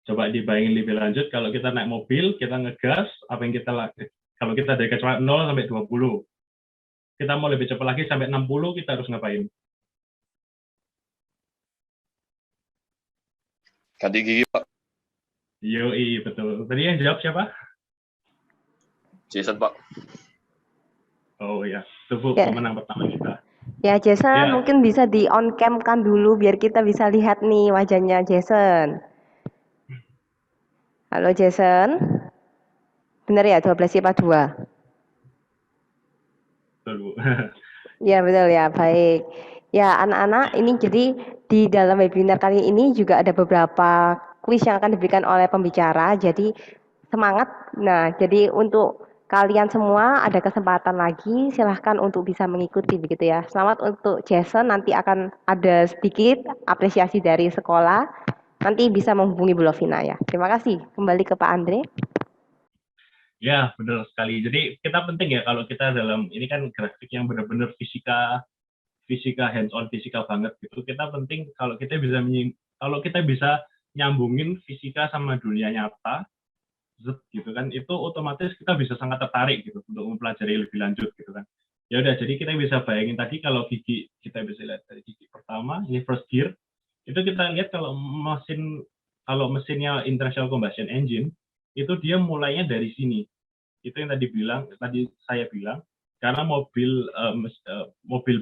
Coba dibayangin lebih lanjut, kalau kita naik mobil, kita ngegas, apa yang kita lakukan? Kalau kita dari kecepatan 0 sampai 20, kita mau lebih cepat lagi sampai 60, kita harus ngapain?
Ganti gigi, Pak.
Yoi, betul. Tadi yang jawab siapa?
Jason, Pak.
Oh ya, itu Bu,
Ya,
pemenang pertama kita.
ya Jason
Ya,
mungkin bisa di on cam kan dulu biar kita bisa lihat nih wajahnya Jason. Halo Jason, bener ya 12 IPA 2?
betul Bu.
Ya betul ya, baik. Ya anak-anak ini jadi di dalam webinar kali ini juga ada beberapa kuis yang akan diberikan oleh pembicara. Jadi semangat. Nah, jadi untuk kalian semua ada kesempatan lagi, silahkan untuk bisa mengikuti begitu ya. Selamat untuk Jason, nanti akan ada sedikit apresiasi dari sekolah. Nanti bisa menghubungi Bu Lovina ya. Terima kasih. Kembali ke Pak Andre.
Ya, benar sekali. Jadi kita penting ya kalau kita dalam ini kan grafik yang benar-benar fisika, fisika hands on, fisika banget gitu. Kita penting kalau kita bisa nyambungin fisika sama dunia nyata, gitu kan, itu otomatis kita bisa sangat tertarik gitu untuk mempelajari lebih lanjut gitu kan. Ya udah, jadi kita bisa bayangin tadi kalau gigi kita bisa lihat dari gigi pertama, ini first gear, itu kita lihat kalau mesinnya internal combustion engine itu dia mulainya dari sini. Itu yang tadi saya bilang, karena mobil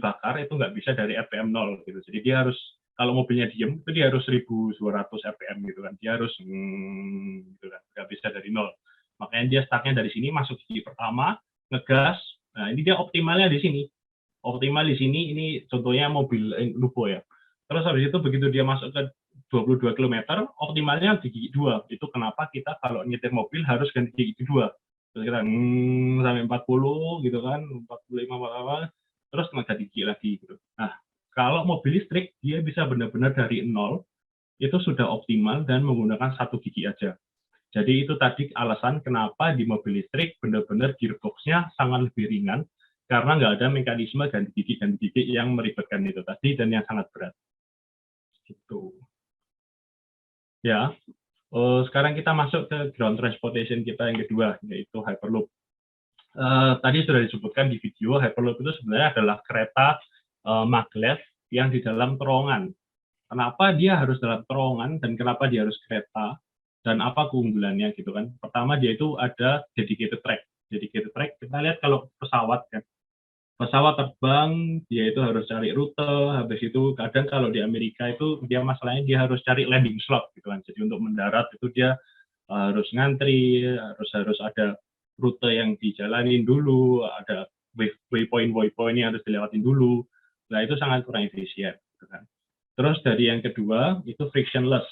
bakar itu nggak bisa dari RPM 0 gitu. Jadi dia harus, kalau mobilnya diem itu dia harus 1200 RPM gitu kan. Dia harus gitu kan, nggak bisa dari 0. Makanya dia startnya dari sini, masuk gigi pertama, ngegas. Nah, ini dia optimalnya di sini. Optimal di sini, ini contohnya mobil Lupo ya. Terus habis itu begitu dia masuk ke 22 km, optimalnya di gigi 2. Itu kenapa kita kalau nyetir mobil harus ganti gigi 2. Terus kita sampai 40 gitu kan, 45 apa, terus ganti gigi lagi gitu. Nah, kalau mobil listrik dia bisa benar-benar dari 0 itu sudah optimal dan menggunakan satu gigi aja. Jadi itu tadi alasan kenapa di mobil listrik benar-benar gearbox-nya sangat lebih ringan, karena nggak ada mekanisme ganti gigi yang meribetkan itu tadi dan yang sangat berat. Gitu. Ya, sekarang kita masuk ke ground transportation kita yang kedua, yaitu Hyperloop. Tadi sudah disebutkan di video, Hyperloop itu sebenarnya adalah kereta maglev yang di dalam terowongan. Kenapa dia harus dalam terowongan dan kenapa dia harus kereta dan apa keunggulannya gitu kan? Pertama, dia itu ada dedicated track. Dedicated track kita lihat kalau pesawat kan, pesawat terbang dia itu harus cari rute, habis itu kadang kalau di Amerika itu dia masalahnya dia harus cari landing slot gitu kan. Jadi untuk mendarat itu dia harus ngantri, harus ada rute yang dijalanin dulu, ada waypoint yang harus dilewatin dulu. Nah, itu sangat kurang efisien gitu kan. Terus dari yang kedua itu frictionless.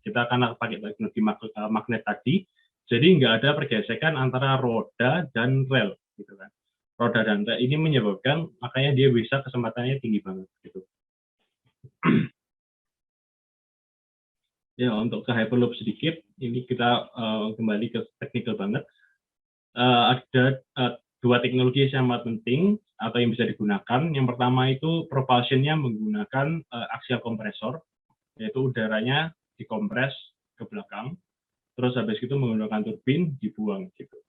Kita akan pakai teknologi magnet tadi, jadi nggak ada pergesekan antara roda dan rel gitu kan. Roda dan rel ini menyebabkan makanya dia bisa kecepatannya tinggi banget gitu. Ya, untuk ke Hyperloop sedikit, ini kita kembali ke teknikal banget. Ada dua teknologi yang sangat penting atau yang bisa digunakan. Yang pertama itu propulsion-nya menggunakan axial kompresor, yaitu udaranya dikompres ke belakang, terus habis itu menggunakan turbin dibuang gitu.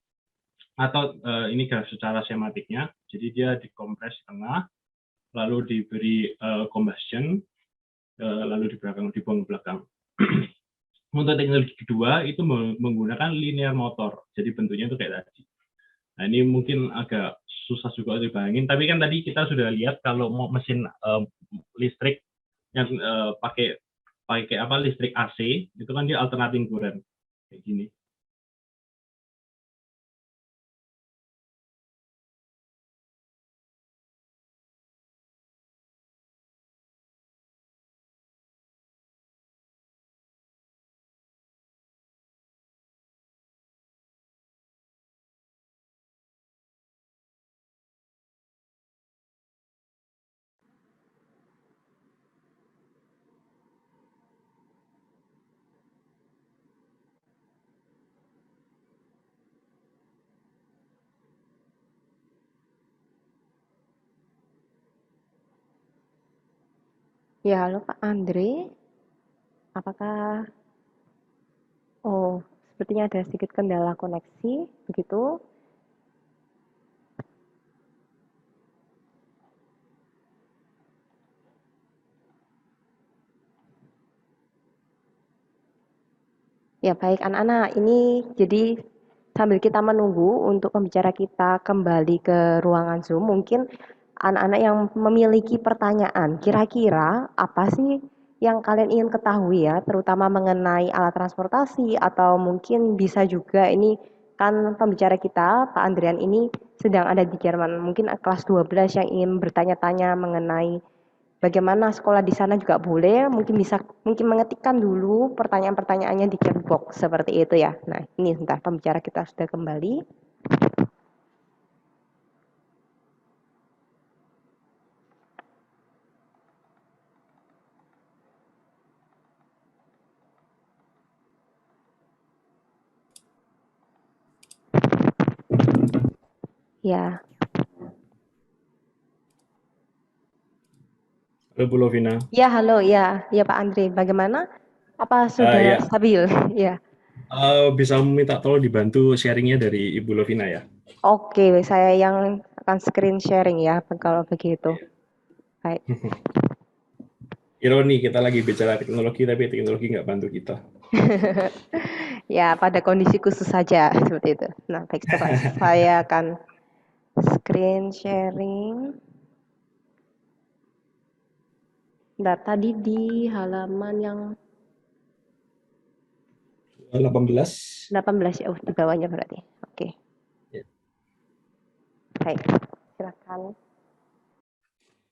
Atau ini secara sematiknya, jadi dia dikompres di tengah, lalu diberi combustion, lalu dibuang ke belakang. Untuk teknologi kedua itu menggunakan linear motor, jadi bentuknya itu kayak tadi. Nah, ini mungkin agak susah juga dibayangin, tapi kan tadi kita sudah lihat kalau mau mesin listrik yang pakai listrik AC, itu kan dia alternating current kayak gini.
Ya, halo Pak Andre. Apakah sepertinya ada sedikit kendala koneksi begitu? Ya, baik anak-anak. Ini jadi sambil kita menunggu untuk pembicara kita kembali ke ruangan Zoom, mungkin anak-anak yang memiliki pertanyaan, kira-kira apa sih yang kalian ingin ketahui ya, terutama mengenai alat transportasi atau mungkin bisa juga ini kan pembicara kita, Pak Andrian ini sedang ada di Jerman, mungkin kelas 12 yang ingin bertanya-tanya mengenai bagaimana sekolah di sana juga boleh, mungkin mengetikkan dulu pertanyaan-pertanyaannya di chat box seperti itu ya. Nah, ini sebentar pembicara kita sudah kembali. Ya,
Halo Bu Lovina.
ya halo ya, ya Pak Andri, bagaimana? Apa sudah
Ya,
stabil? Ya.
bisa minta tolong dibantu sharingnya dari Ibu Lovina ya.
Oke, saya yang akan screen sharing ya kalau begitu. Baik.
Ironi, kita lagi bicara teknologi, tapi teknologi nggak bantu kita.
Ya, pada kondisi khusus saja seperti itu. Nah, baik, coba saya akan screen sharing. Nah, tadi di halaman yang
18.
18 ya, di bawahnya berarti. Oke.
Ya.
Baik, silakan.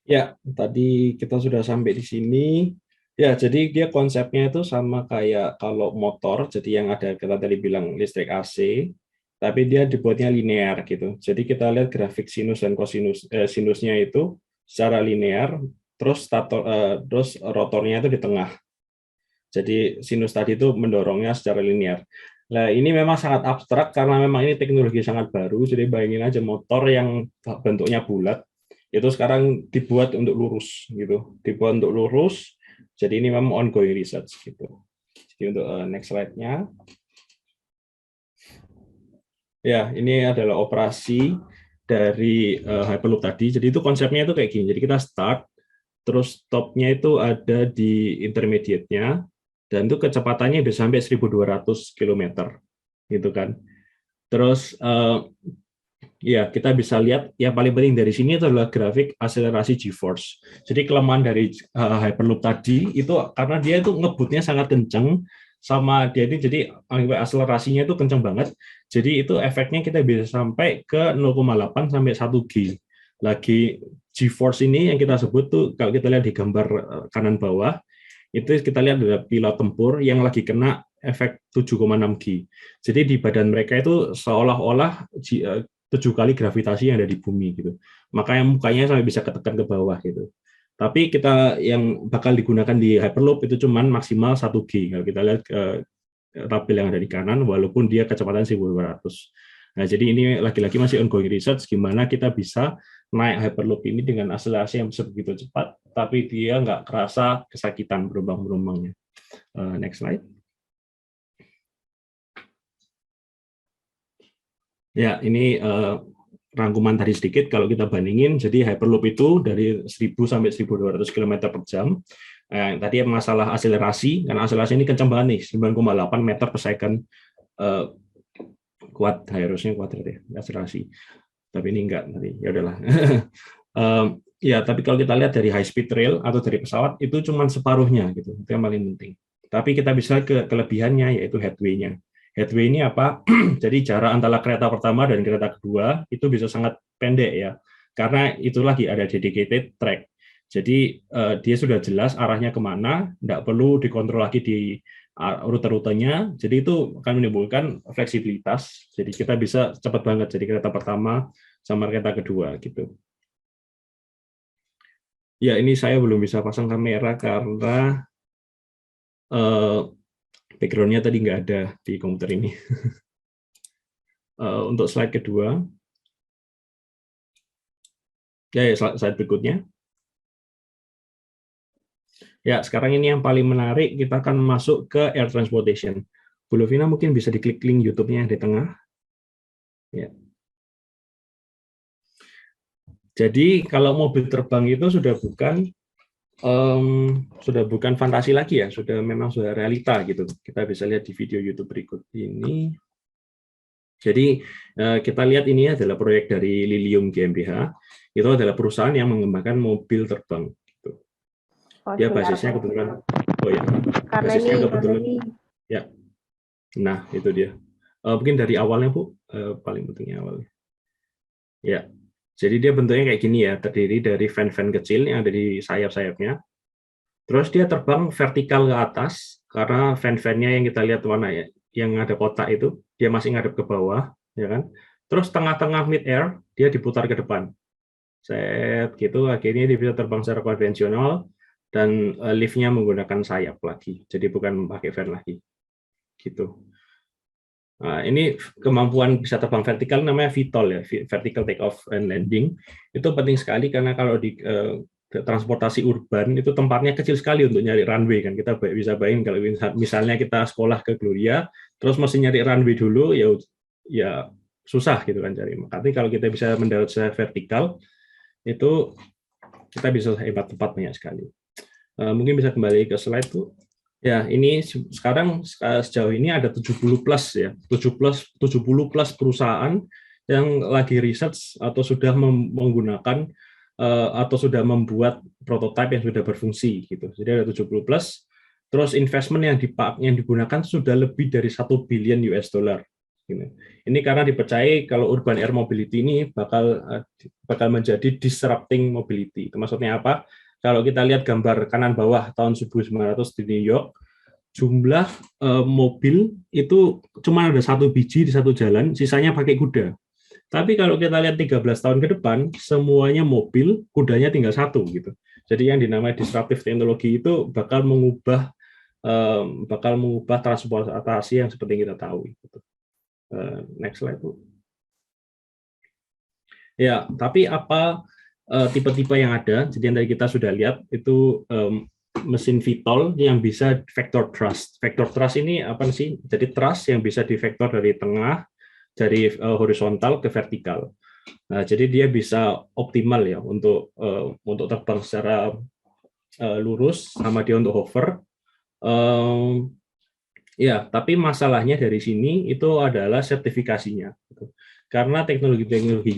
Ya, tadi kita sudah sampai di sini. Ya, jadi dia konsepnya itu sama kayak kalau motor, jadi yang ada kita tadi bilang listrik AC, tapi dia dibuatnya linear gitu. Jadi kita lihat grafik sinus dan kosinus, sinusnya itu secara linear, terus rotornya itu di tengah. Jadi sinus tadi itu mendorongnya secara linear. Nah, ini memang sangat abstrak karena memang ini teknologi sangat baru. Jadi bayangin aja motor yang bentuknya bulat itu sekarang dibuat untuk lurus gitu. Dibuat untuk lurus. Jadi ini memang ongoing research gitu. Jadi untuk next slide-nya. Ya, ini adalah operasi dari Hyperloop tadi. Jadi itu konsepnya itu kayak gini. Jadi kita start, terus stopnya itu ada di intermediate-nya, dan itu kecepatannya bisa sampai 1.200 km gitu kan. Terus ya kita bisa lihat yang paling penting dari sini itu adalah grafik akselerasi G-force. Jadi kelemahan dari Hyperloop tadi itu karena dia itu ngebutnya sangat kenceng sama dia ini, jadi akselerasinya itu kenceng banget. Jadi itu efeknya kita bisa sampai ke 0,8 sampai 1 G. Lagi G-force ini yang kita sebut tuh kalau kita lihat di gambar kanan bawah itu kita lihat ada pilot tempur yang lagi kena efek 7,6 G. Jadi di badan mereka itu seolah-olah 7 kali gravitasi yang ada di bumi gitu. Makanya mukanya sampai bisa ketekan ke bawah gitu. Tapi kita yang bakal digunakan di Hyperloop itu cuman maksimal 1 G. Kalau kita lihat tabel yang ada di kanan, walaupun dia kecepatan 1.200. Nah, jadi ini lagi-lagi masih ongoing research gimana kita bisa naik Hyperloop ini dengan akselerasi yang begitu cepat, tapi dia nggak kerasa kesakitan berumbang-berumbangnya. Next slide. Ya, ini rangkuman tadi sedikit. Kalau kita bandingin, jadi Hyperloop itu dari 1.000 sampai 1.200 km per jam. Tadi masalah akselerasi, karena akselerasi ini kencang banget nih, 9,8 meter per second. Kuat, harusnya kuat ya, akselerasi. Tapi ini enggak, tadi ya udahlah. Ya, tapi kalau kita lihat dari high speed rail atau dari pesawat, itu cuma separuhnya, gitu. Itu yang paling penting. Tapi kita bisa ke kelebihannya, yaitu headway-nya. Headway ini apa? Jadi jarak antara kereta pertama dan kereta kedua itu bisa sangat pendek ya, karena itu lagi ada dedicated track. Jadi dia sudah jelas arahnya kemana, tidak perlu dikontrol lagi di rute-rutenya. Jadi itu akan menimbulkan fleksibilitas. Jadi kita bisa cepat banget jadi kereta pertama sama kereta kedua gitu. Ya, ini saya belum bisa pasang kamera karena background-nya tadi nggak ada di komputer ini. Untuk slide kedua. Ya, slide berikutnya. Ya, sekarang ini yang paling menarik, kita akan masuk ke air transportation. Bu Lovina mungkin bisa diklik link YouTube-nya di tengah. Ya. Jadi kalau mobil terbang itu sudah bukan
sudah bukan fantasi lagi ya, memang sudah realita gitu. Kita bisa lihat di video YouTube berikut ini. Jadi kita lihat ini adalah proyek dari Lilium GmbH. Itu adalah perusahaan yang mengembangkan mobil terbang. Gitu. Dia basisnya kebetulan,
Karena
basisnya
ini
kebetulan, ya. Nah itu dia. Mungkin dari awalnya Bu, paling pentingnya awalnya. Ya, jadi dia bentuknya kayak gini ya, terdiri dari fan-fan kecil yang ada di sayap-sayapnya. Terus dia terbang vertikal ke atas, karena fan-fannya yang kita lihat warna ya, yang ada kotak itu, dia masih ngadep ke bawah, ya kan? Terus tengah-tengah mid-air, dia diputar ke depan. Set, gitu, akhirnya dia bisa terbang secara konvensional, dan liftnya menggunakan sayap lagi, jadi bukan pakai fan lagi. Gitu. Nah, ini kemampuan bisa terbang vertikal namanya VTOL ya, vertical take off and landing. Itu penting sekali karena kalau di transportasi urban itu tempatnya kecil sekali untuk nyari runway kan. Kita bisa bayangin kalau misalnya kita sekolah ke Gloria, terus mesti nyari runway dulu ya susah gitu kan cari. Tapi kalau kita bisa mendarat secara vertikal itu kita bisa hebat tempat banyak sekali. Mungkin bisa kembali ke slide tuh. Ya, ini sekarang sejauh ini ada 70 plus ya, 70 plus perusahaan yang lagi research atau sudah menggunakan atau sudah membuat prototipe yang sudah berfungsi gitu. Jadi ada 70 plus. Terus investment yang digunakan sudah lebih dari 1 billion US dollar. Ini karena dipercayai kalau urban air mobility ini bakal menjadi disrupting mobility. Itu maksudnya apa? Kalau kita lihat gambar kanan bawah tahun 1900 di New York, jumlah mobil itu cuma ada 1 biji di 1 jalan, sisanya pakai kuda. Tapi kalau kita lihat 13 tahun ke depan, semuanya mobil, kudanya tinggal 1 gitu. Jadi yang dinamai disruptive teknologi itu bakal mengubah transportasi yang seperti yang kita tahu. Gitu. Next slide, Bu. Ya, tapi apa tipe-tipe yang ada? Jadi yang tadi kita sudah lihat itu mesin VTOL yang bisa vector thrust. Vector thrust ini apa sih? Jadi thrust yang bisa divektor dari tengah, dari horizontal ke vertikal. Nah, jadi dia bisa optimal ya untuk terbang secara lurus, sama dia untuk hover. Ya, tapi masalahnya dari sini itu adalah sertifikasinya. Karena teknologi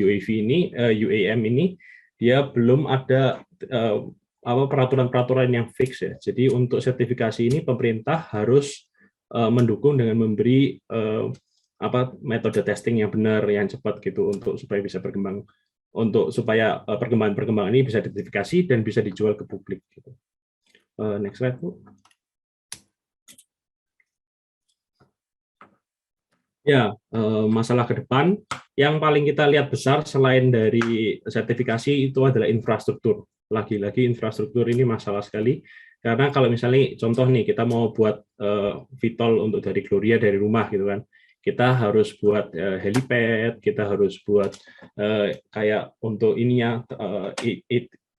UAV ini, UAM ini, dia belum ada peraturan-peraturan yang fix ya. Jadi untuk sertifikasi ini pemerintah harus mendukung dengan memberi metode testing yang benar, yang cepat gitu supaya bisa berkembang, supaya perkembangan ini bisa disertifikasi dan bisa dijual ke publik. Gitu. Next slide, Bu. Ya, masalah ke depan yang paling kita lihat besar selain dari sertifikasi itu adalah infrastruktur. Lagi-lagi infrastruktur ini masalah sekali, karena kalau misalnya contoh nih kita mau buat VTOL untuk dari Gloria dari rumah gitu kan, kita harus buat helipad, kita harus buat kayak untuk ininya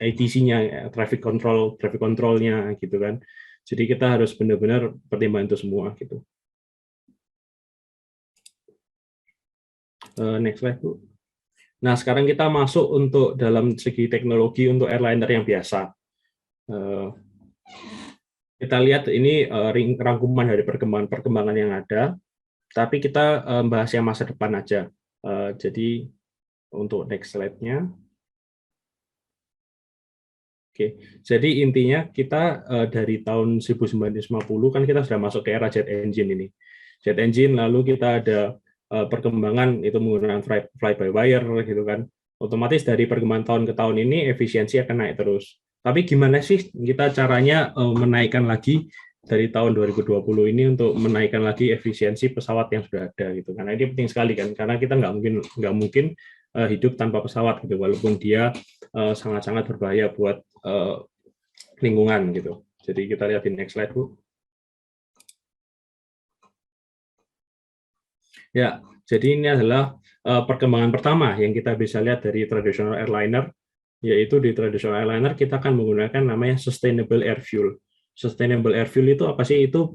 ATC-nya, traffic control-nya gitu kan. Jadi kita harus benar-benar pertimbangkan itu semua gitu. Next slide, Bu. Nah, sekarang kita masuk untuk dalam segi teknologi untuk airliner yang biasa. Kita lihat ini rangkuman dari perkembangan yang ada, tapi kita bahas yang masa depan aja. Jadi untuk next slide-nya. Oke, jadi intinya kita dari tahun 1950 kan kita sudah masuk ke era jet engine ini. Jet engine, lalu kita ada perkembangan itu menggunakan fly by wire gitu kan. Otomatis dari perkembangan tahun ke tahun ini efisiensi akan naik terus. Tapi gimana sih kita caranya menaikkan lagi dari tahun 2020 ini untuk menaikkan lagi efisiensi pesawat yang sudah ada gitu. Karena ini penting sekali kan, karena kita nggak mungkin hidup tanpa pesawat gitu, walaupun dia sangat-sangat berbahaya buat lingkungan gitu. Jadi kita lihat di next slide, Bu. Ya, jadi ini adalah perkembangan pertama yang kita bisa lihat dari traditional airliner, yaitu di traditional airliner kita akan menggunakan namanya sustainable air fuel. Sustainable air fuel itu apa sih? Itu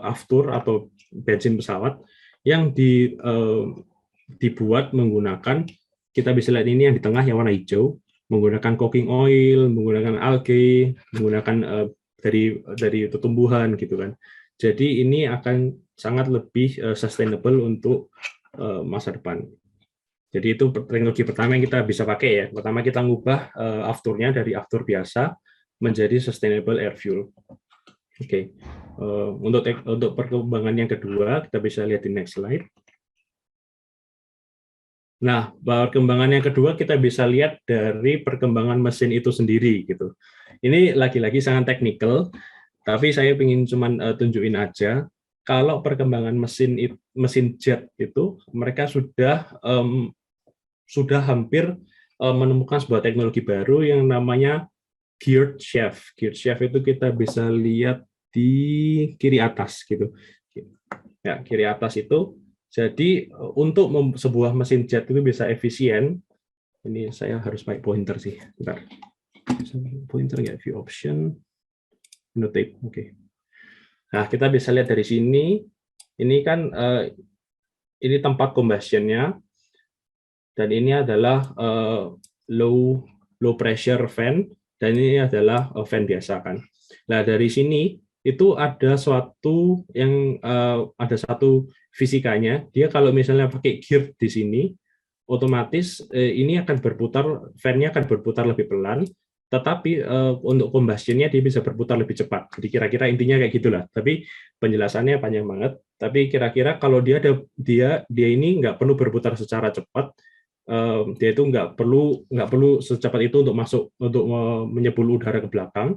aftur atau bensin pesawat yang dibuat menggunakan, kita bisa lihat ini yang di tengah yang warna hijau, menggunakan cooking oil, menggunakan algae, menggunakan dari tumbuhan gitu kan. Jadi ini akan sangat lebih sustainable untuk masa depan. Jadi itu teknologi pertama yang kita bisa pakai ya. Pertama kita ngubah afturnya dari aftur biasa menjadi sustainable air fuel. Oke. Untuk perkembangan yang kedua kita bisa lihat di next slide. Nah, perkembangan yang kedua kita bisa lihat dari perkembangan mesin itu sendiri gitu. Ini lagi-lagi sangat teknikal, tapi saya ingin cuman tunjukin aja kalau perkembangan mesin jet itu mereka sudah hampir menemukan sebuah teknologi baru yang namanya geared shaft. Geared shaft itu kita bisa lihat di kiri atas gitu. Ya, kiri atas itu. Jadi untuk sebuah mesin jet itu bisa efisien. Ini saya harus pakai pointer sih. Bentar. Pointer nggak? View option. Notate. Oke. Nah, kita bisa lihat dari sini. Ini kan ini tempat combustion-nya. Dan ini adalah low pressure fan. Dan ini adalah fan biasa kan. Nah, dari sini itu ada satu fisikanya. Dia kalau misalnya pakai gear di sini, otomatis ini akan berputar, fan-nya akan berputar lebih pelan, tetapi untuk combustion-nya dia bisa berputar lebih cepat. Jadi kira-kira intinya kayak gitulah. Tapi penjelasannya panjang banget. Tapi kira-kira kalau dia ini nggak perlu berputar secara cepat, dia itu nggak perlu secepat itu untuk menyebul udara ke belakang.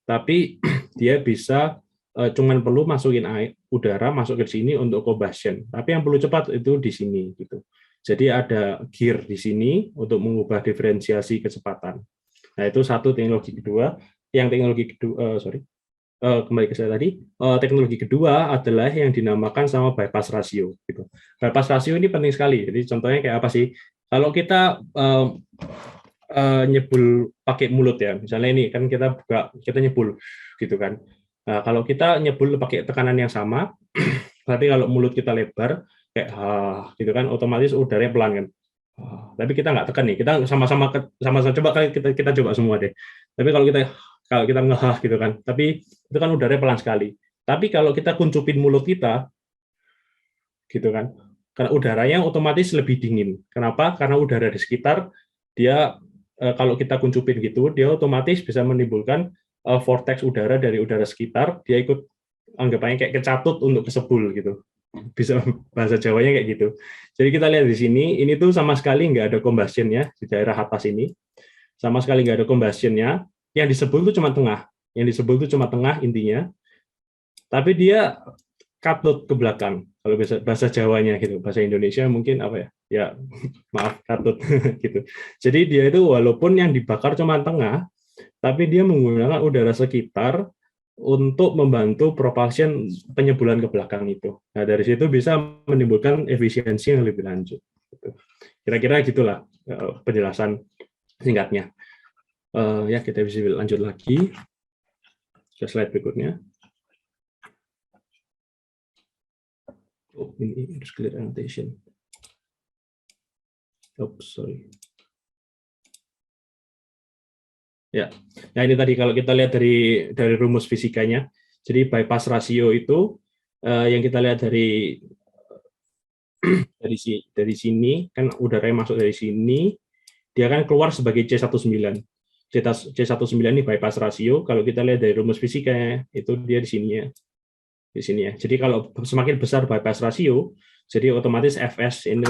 Tapi dia bisa cuman perlu masukin udara masuk ke sini untuk combustion. Tapi yang perlu cepat itu di sini gitu. Jadi ada gear di sini untuk mengubah diferensiasi kecepatan. Nah, itu satu teknologi kedua. Yang teknologi kedua kembali ke saya tadi. Teknologi kedua adalah yang dinamakan sama bypass ratio gitu. Bypass ratio ini penting sekali. Jadi contohnya kayak apa sih? Kalau kita nyebul pakai mulut ya, misalnya ini kan kita nyebul gitu kan. Nah, kalau kita nyebul pakai tekanan yang sama, tapi kalau mulut kita lebar kayak gitu kan, otomatis udaranya pelan kan. Tapi kita nggak tekan nih, kita sama-sama coba kita coba semua deh. Tapi kalau kita ngehah gitu kan, tapi itu kan udaranya pelan sekali. Tapi kalau kita kuncupin mulut kita, gitu kan, karena udaranya otomatis lebih dingin. Kenapa? Karena udara di sekitar dia kalau kita kuncupin gitu, dia otomatis bisa menimbulkan vortex udara dari udara sekitar, dia ikut anggapannya kayak kecatut untuk kesebul gitu. Bisa bahasa Jawanya kayak gitu. Jadi kita lihat di sini, ini tuh sama sekali nggak ada combustion-nya di daerah atas ini. Sama sekali nggak ada combustion-nya. Yang disebul itu cuma tengah. Yang disebul itu cuma tengah intinya. Tapi dia katut ke belakang. Kalau bahasa Jawanya gitu, bahasa Indonesia mungkin apa ya? Ya, maaf, katut gitu. Jadi dia itu walaupun yang dibakar cuma tengah, tapi dia menggunakan udara sekitar untuk membantu propulsion penyebulan ke belakang itu. Nah, dari situ bisa menimbulkan efisiensi yang lebih lanjut. Kira-kira gitulah penjelasan singkatnya. Ya, kita bisa lanjut lagi ke slide berikutnya. Oh, ini harus clear annotation. Oops, sorry. Ya, nah ini tadi kalau kita lihat dari rumus fisikanya, jadi bypass ratio itu yang kita lihat dari sini kan udara yang masuk dari sini, dia kan keluar sebagai C19. C19 ini bypass ratio. Kalau kita lihat dari rumus fisikanya itu dia di sini ya. Jadi kalau semakin besar bypass ratio, jadi otomatis Fs ini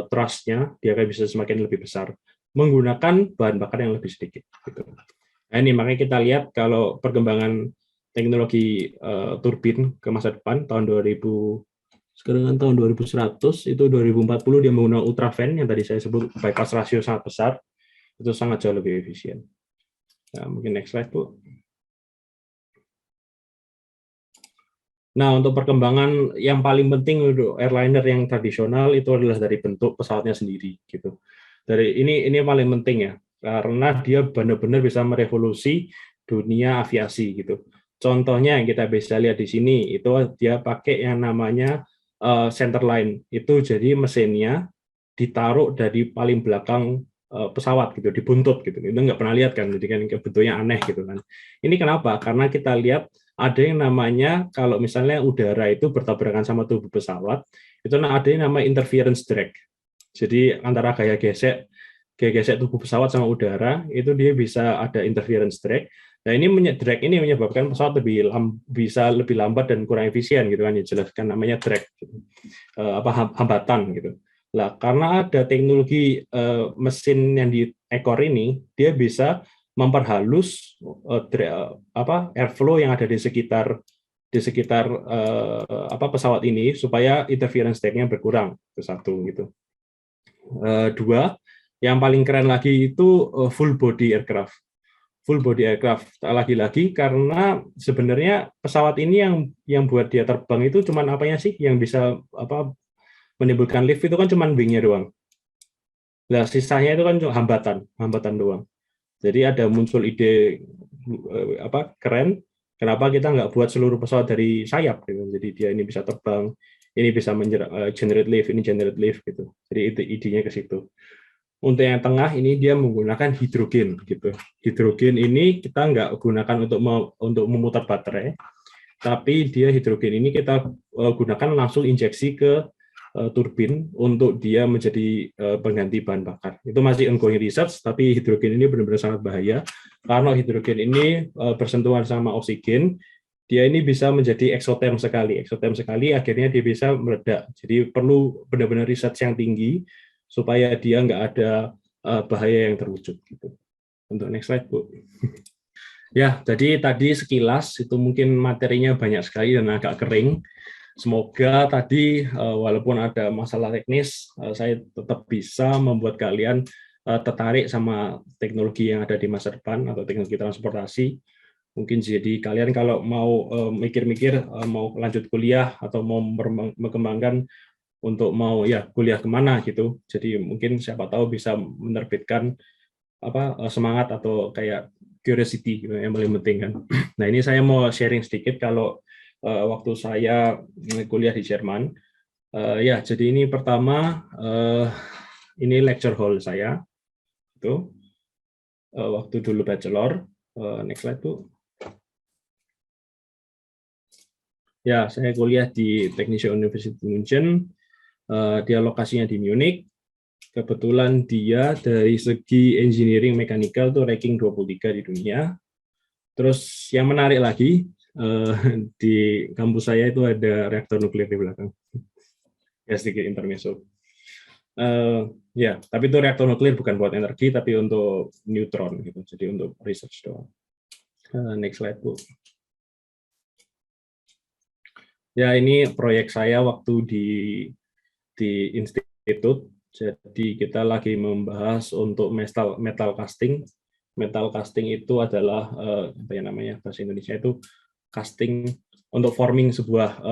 thrust-nya dia akan bisa semakin lebih besar menggunakan bahan bakar yang lebih sedikit. Gitu. Nah, ini makanya kita lihat kalau perkembangan teknologi turbin ke masa depan tahun 2000, sekarang kan tahun 2100, itu 2040 dia menggunakan ultrafan yang tadi saya sebut bypass ratio sangat besar, itu sangat jauh lebih efisien. Nah, mungkin next slide, Bu. Nah, untuk perkembangan yang paling penting untuk airliner yang tradisional itu adalah dari bentuk pesawatnya sendiri, gitu. Ini yang paling penting ya, karena dia benar-benar bisa merevolusi dunia aviasi gitu. Contohnya yang kita bisa lihat di sini itu dia pakai yang namanya center line. Itu jadi mesinnya ditaruh dari paling belakang pesawat gitu, dibuntut gitu. Itu nggak pernah lihat kan, jadi kan bentuknya aneh gitu kan. Ini kenapa? Karena kita lihat ada yang namanya kalau misalnya udara itu bertabrakan sama tubuh pesawat, itu ada yang namanya interference drag. Jadi antara gaya gesek tubuh pesawat sama udara itu dia bisa ada interference drag. Nah ini drag ini menyebabkan pesawat bisa lebih lambat dan kurang efisien gitu kan, dijelaskan namanya drag, gitu. Hambatan gitu. Nah, karena ada teknologi mesin yang di ekor ini, dia bisa memperhalus airflow yang ada di sekitar pesawat ini supaya interference drag-nya berkurang. Itu satu gitu. Dua, yang paling keren lagi itu full body aircraft. Full body aircraft lagi-lagi karena sebenarnya pesawat ini yang buat dia terbang itu cuman apanya sih yang bisa menimbulkan lift itu kan cuma wing-nya doang. Nah, sisanya itu kan hambatan doang. Jadi ada muncul ide keren, kenapa kita nggak buat seluruh pesawat dari sayap gitu. Jadi dia ini bisa terbang, ini bisa generate lift, ini generate lift gitu. Jadi itu idenya ke situ. Untuk yang tengah ini dia menggunakan hidrogen gitu. Hidrogen ini kita nggak gunakan untuk memutar baterai, tapi dia hidrogen ini kita gunakan langsung injeksi ke turbin untuk dia menjadi pengganti bahan bakar. Itu masih ongoing research, tapi hidrogen ini benar-benar sangat bahaya karena hidrogen ini bersentuhan sama oksigen, dia ini bisa menjadi eksoterm sekali. Eksoterm sekali akhirnya dia bisa meledak. Jadi perlu benar-benar research yang tinggi supaya dia nggak ada bahaya yang terwujud. Gitu. Untuk next slide, Bu. Ya, jadi tadi sekilas itu mungkin materinya banyak sekali dan agak kering. Semoga tadi walaupun ada masalah teknis, saya tetap bisa membuat kalian tertarik sama teknologi yang ada di masa depan atau teknologi transportasi. Mungkin jadi kalian kalau mau mikir-mikir mau lanjut kuliah atau mau mengembangkan untuk mau kuliah kemana gitu. Jadi mungkin siapa tahu bisa menerbitkan semangat atau kayak curiosity gitu, yang paling penting kan. Nah ini saya mau sharing sedikit kalau waktu saya kuliah di Jerman. Jadi ini pertama ini lecture hall saya itu waktu dulu bachelor. Next slide, Bu. Ya, saya kuliah di Technische Universität München. Dia lokasinya di Munich. Kebetulan dia dari segi engineering mechanical itu ranking 23 di dunia. Terus yang menarik lagi, di kampus saya itu ada reaktor nuklir di belakang. Ya sedikit intermezzo. Tapi itu reaktor nuklir bukan buat energi, tapi untuk neutron gitu. Jadi untuk research doang. Next slide, Bu. Ya ini proyek saya waktu di institut. Jadi kita lagi membahas untuk metal casting. Metal casting itu adalah apa ya namanya bahasa Indonesia itu casting untuk forming sebuah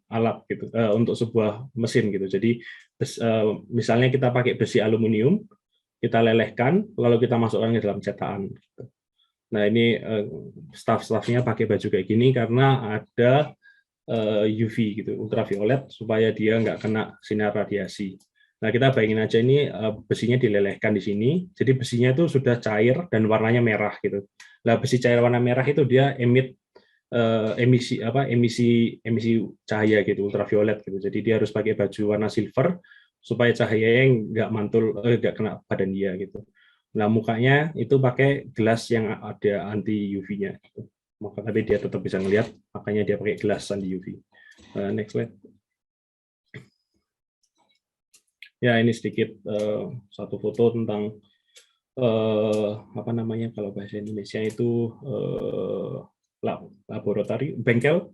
alat gitu, untuk sebuah mesin gitu. Jadi misalnya kita pakai besi aluminium, kita lelehkan, lalu kita masukkan ke dalam cetakan. Gitu. Nah ini staff-staffnya pakai baju kayak gini karena ada UV gitu, ultraviolet, supaya dia nggak kena sinar radiasi. Nah kita bayangin aja ini besinya dilelehkan di sini, jadi besinya itu sudah cair dan warnanya merah gitu. Nah besi cair warna merah itu dia emisi cahaya gitu, ultraviolet gitu. Jadi dia harus pakai baju warna silver supaya cahayanya nggak mantul, nggak kena badan dia gitu. Nah mukanya itu pakai gelas yang ada anti UV-nya. Gitu. Tapi dia tetap bisa ngelihat, makanya dia pakai gelas anti UV. Next slide. Ya ini sedikit satu foto tentang apa namanya kalau bahasa Indonesia itu laboratorium, bengkel,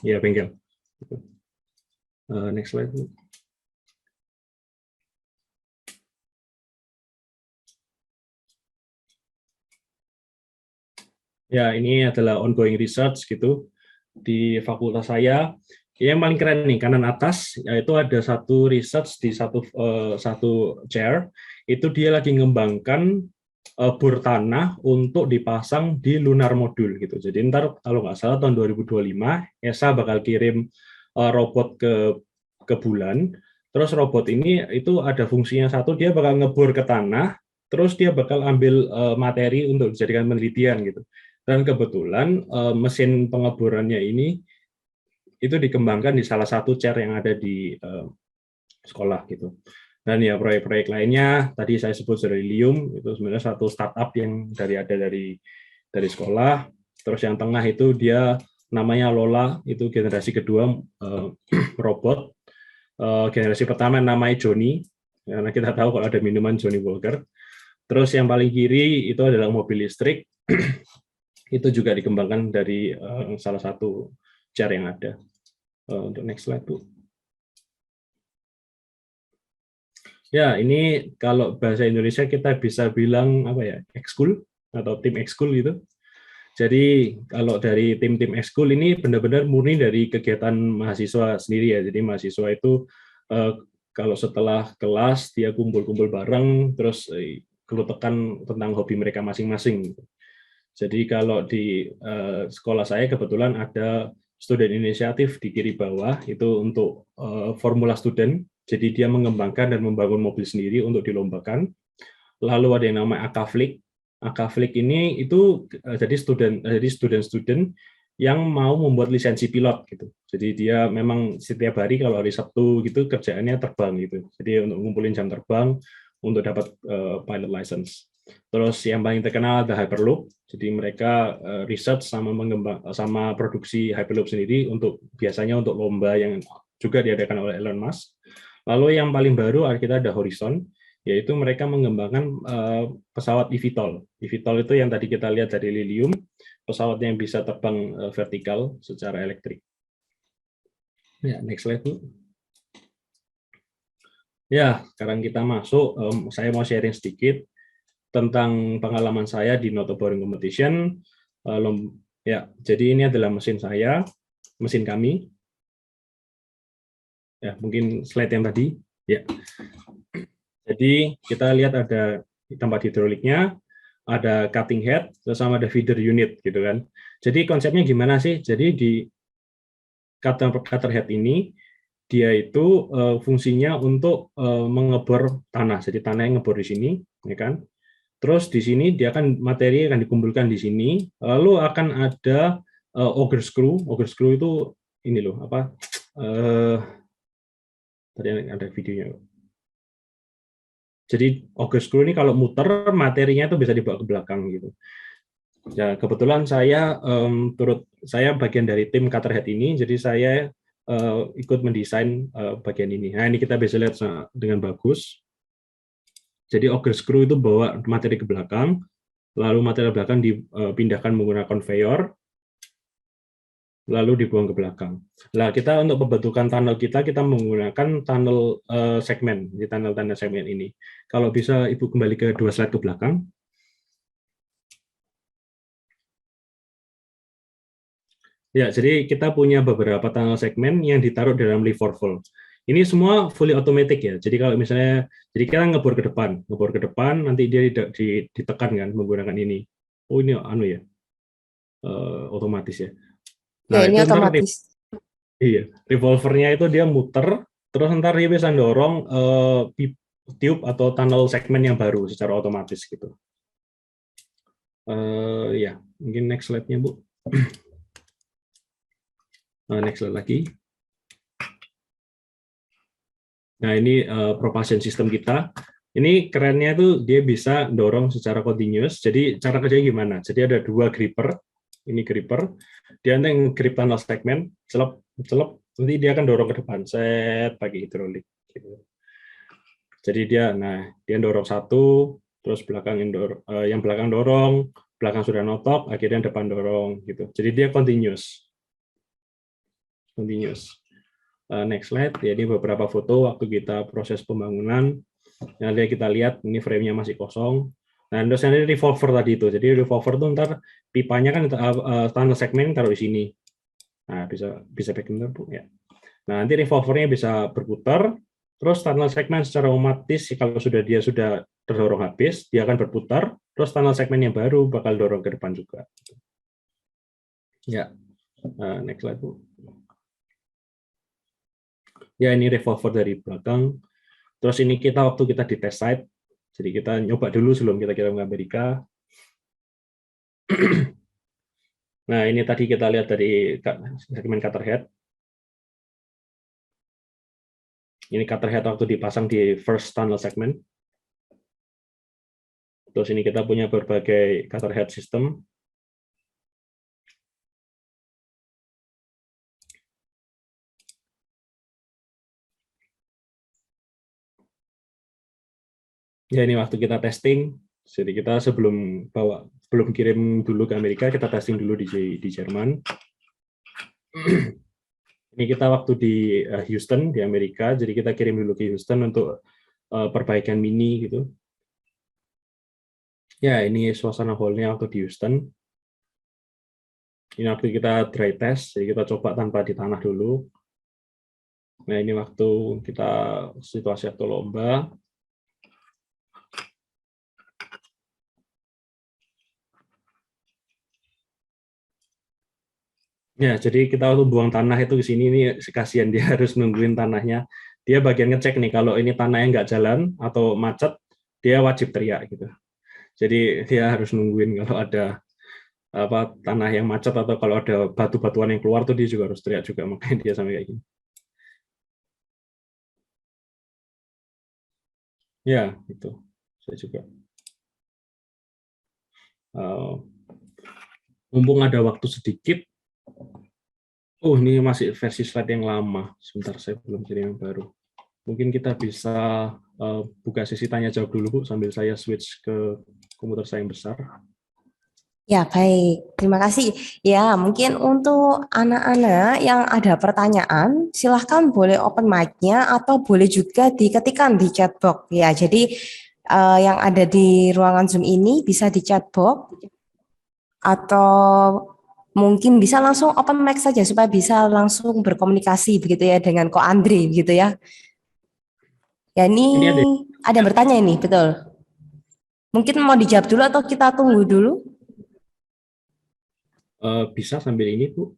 ya bengkel. Next slide. Ya ini adalah ongoing research gitu di fakultas saya. Yang paling keren nih kanan atas yaitu ada satu research di satu chair itu dia lagi mengembangkan bor tanah untuk dipasang di lunar modul gitu. Jadi ntar kalau nggak salah tahun 2025 ESA bakal kirim robot ke bulan. Terus robot ini itu ada fungsinya satu, dia bakal ngebor ke tanah terus dia bakal ambil materi untuk dijadikan penelitian gitu. Dan kebetulan mesin pengeborannya ini itu dikembangkan di salah satu chair yang ada di sekolah gitu. Dan ya proyek-proyek lainnya tadi saya sebut Lilium, itu sebenarnya satu startup yang dari sekolah. Terus yang tengah itu dia namanya Lola, itu generasi kedua robot. Generasi pertama namanya Johnny, karena kita tahu kalau ada minuman Johnny Walker. Terus yang paling kiri itu adalah mobil listrik, itu juga dikembangkan dari salah satu chair yang ada. Untuk next slide, Bu. Ya, ini kalau bahasa Indonesia kita bisa bilang apa ya, ekskul atau tim ekskul gitu. Jadi kalau dari tim-tim ekskul ini benar-benar murni dari kegiatan mahasiswa sendiri ya. Jadi mahasiswa itu kalau setelah kelas dia kumpul-kumpul bareng, terus kelutekan tentang hobi mereka masing-masing. Jadi kalau di sekolah saya kebetulan ada student inisiatif di kiri bawah, itu untuk formula student. Jadi dia mengembangkan dan membangun mobil sendiri untuk dilombakan. Lalu ada yang namanya Akaflik. Akaflik ini itu jadi student yang mau membuat lisensi pilot gitu. Jadi dia memang setiap hari kalau hari Sabtu gitu kerjaannya terbang gitu. Jadi untuk ngumpulin jam terbang untuk dapat pilot license. Terus yang paling terkenal ada Hyperloop. Jadi mereka research sama produksi Hyperloop sendiri untuk biasanya untuk lomba yang juga diadakan oleh Elon Musk. Lalu yang paling baru kita ada Horizon, yaitu mereka mengembangkan pesawat eVTOL. eVTOL itu yang tadi kita lihat dari Lilium, pesawat yang bisa terbang vertikal secara elektrik. Ya, next slide, Bu. Ya, sekarang kita masuk, saya mau sharing sedikit tentang pengalaman saya di Not a Boring Competition. Ya, jadi ini adalah mesin saya, mesin kami. Ya, mungkin slide yang tadi. Ya. Jadi kita lihat ada tempat hidroliknya, ada cutting head, terus sama ada feeder unit gitu kan. Jadi konsepnya gimana sih? Jadi di cutter head ini dia itu fungsinya untuk mengebor tanah. Jadi tanahnya ngebor di sini, ya kan? Terus di sini dia akan materi akan dikumpulkan di sini, lalu akan ada auger screw. Auger screw itu ini loh apa? Tadi ada videonya. Jadi auger screw ini kalau muter materinya itu bisa dibawa ke belakang gitu. Ya kebetulan saya saya bagian dari tim cutter head ini, jadi saya ikut mendesain bagian ini. Nah ini kita bisa lihat dengan bagus. Jadi auger screw itu bawa materi ke belakang, lalu materi belakang dipindahkan menggunakan conveyor, lalu dibuang ke belakang. Nah, kita untuk pembentukan tunnel kita menggunakan tunnel segmen, di tunnel segmen ini. Kalau bisa Ibu kembali ke 2 slide ke belakang. Ya, jadi kita punya beberapa tunnel segmen yang ditaruh dalam Live4Vol. Ini semua fully automatic ya. Jadi kalau misalnya, jadi kita ngebor ke depan, nanti dia ditekan kan menggunakan ini. Oh ini anu ya, otomatis ya.
Nah, ini otomatis.
Iya, revolvernya itu dia muter, terus ntar dia bisa dorong tube atau tunnel segmen yang baru secara otomatis gitu. Ya, mungkin next slide-nya Bu. Next slide lagi. Nah ini propulsion system kita. Ini kerennya itu dia bisa dorong secara continuous. Jadi cara kerjanya gimana? Jadi ada 2 gripper. Ini gripper, dia nanti grip tunnel segmen, celup, nanti dia akan dorong ke depan, set pakai hidrolik. Gitu. Jadi dia dorong satu, terus yang belakang dorong, belakang sudah notok, akhirnya depan dorong, gitu. Jadi dia continuous. Next slide, ya ini beberapa foto waktu kita proses pembangunan. Nanti kita lihat ini frame-nya masih kosong. Nah, terus ini revolver tadi itu. Jadi revolver itu ntar pipanya kan tunnel segmen taruh di sini. Nah, bisa back Bu ya. Nah, nanti revolvernya bisa berputar, terus tunnel segmen secara otomatis kalau dia sudah terdorong habis, dia akan berputar, terus tunnel segmen yang baru bakal dorong ke depan juga. Ya. Next slide Bu. Ya, ini revolver dari belakang. Terus ini waktu kita di test site, Jadi kita nyoba dulu sebelum kita kirim ke Amerika. Nah, ini tadi kita lihat dari segmen cutter head. Ini cutter head waktu dipasang di first tunnel segment. Terus ini kita punya berbagai cutter head system. Ya, ini waktu kita testing. Jadi kita sebelum kirim dulu ke Amerika, kita testing dulu di Jerman. Ini kita waktu di Houston di Amerika, jadi kita kirim dulu ke Houston untuk perbaikan mini gitu. Ya, ini suasana hall-nya waktu di Houston. Ini waktu kita dry test, jadi kita coba tanpa di tanah dulu. Nah, ini waktu kita situasi waktu lomba. Ya, jadi kita waktu buang tanah itu ke sini, ini kasihan dia harus nungguin tanahnya. Dia bagian ngecek nih, kalau ini tanahnya nggak jalan atau macet, dia wajib teriak gitu. Jadi dia harus nungguin kalau ada tanah yang macet atau kalau ada batu-batuan yang keluar tuh dia juga harus teriak juga, makanya dia sampai kayak gini. Ya, itu saya juga. Mumpung ada waktu sedikit. Oh, ini masih versi slide yang lama. Sebentar, saya belum kirim yang baru. Mungkin kita bisa buka sesi tanya jawab dulu, Bu, sambil saya switch ke komputer saya yang besar.
Ya, baik. Terima kasih. Ya, mungkin untuk anak-anak yang ada pertanyaan, silahkan boleh open mic-nya atau boleh juga diketikkan di chat box. Ya, jadi yang ada di ruangan Zoom ini bisa di chat box atau mungkin bisa langsung open mic saja supaya bisa langsung berkomunikasi begitu ya dengan Ko Andri gitu ya. Ya, ini ada yang bertanya ini, betul. Mungkin mau dijawab dulu atau kita tunggu dulu?
Bisa sambil ini, Bu.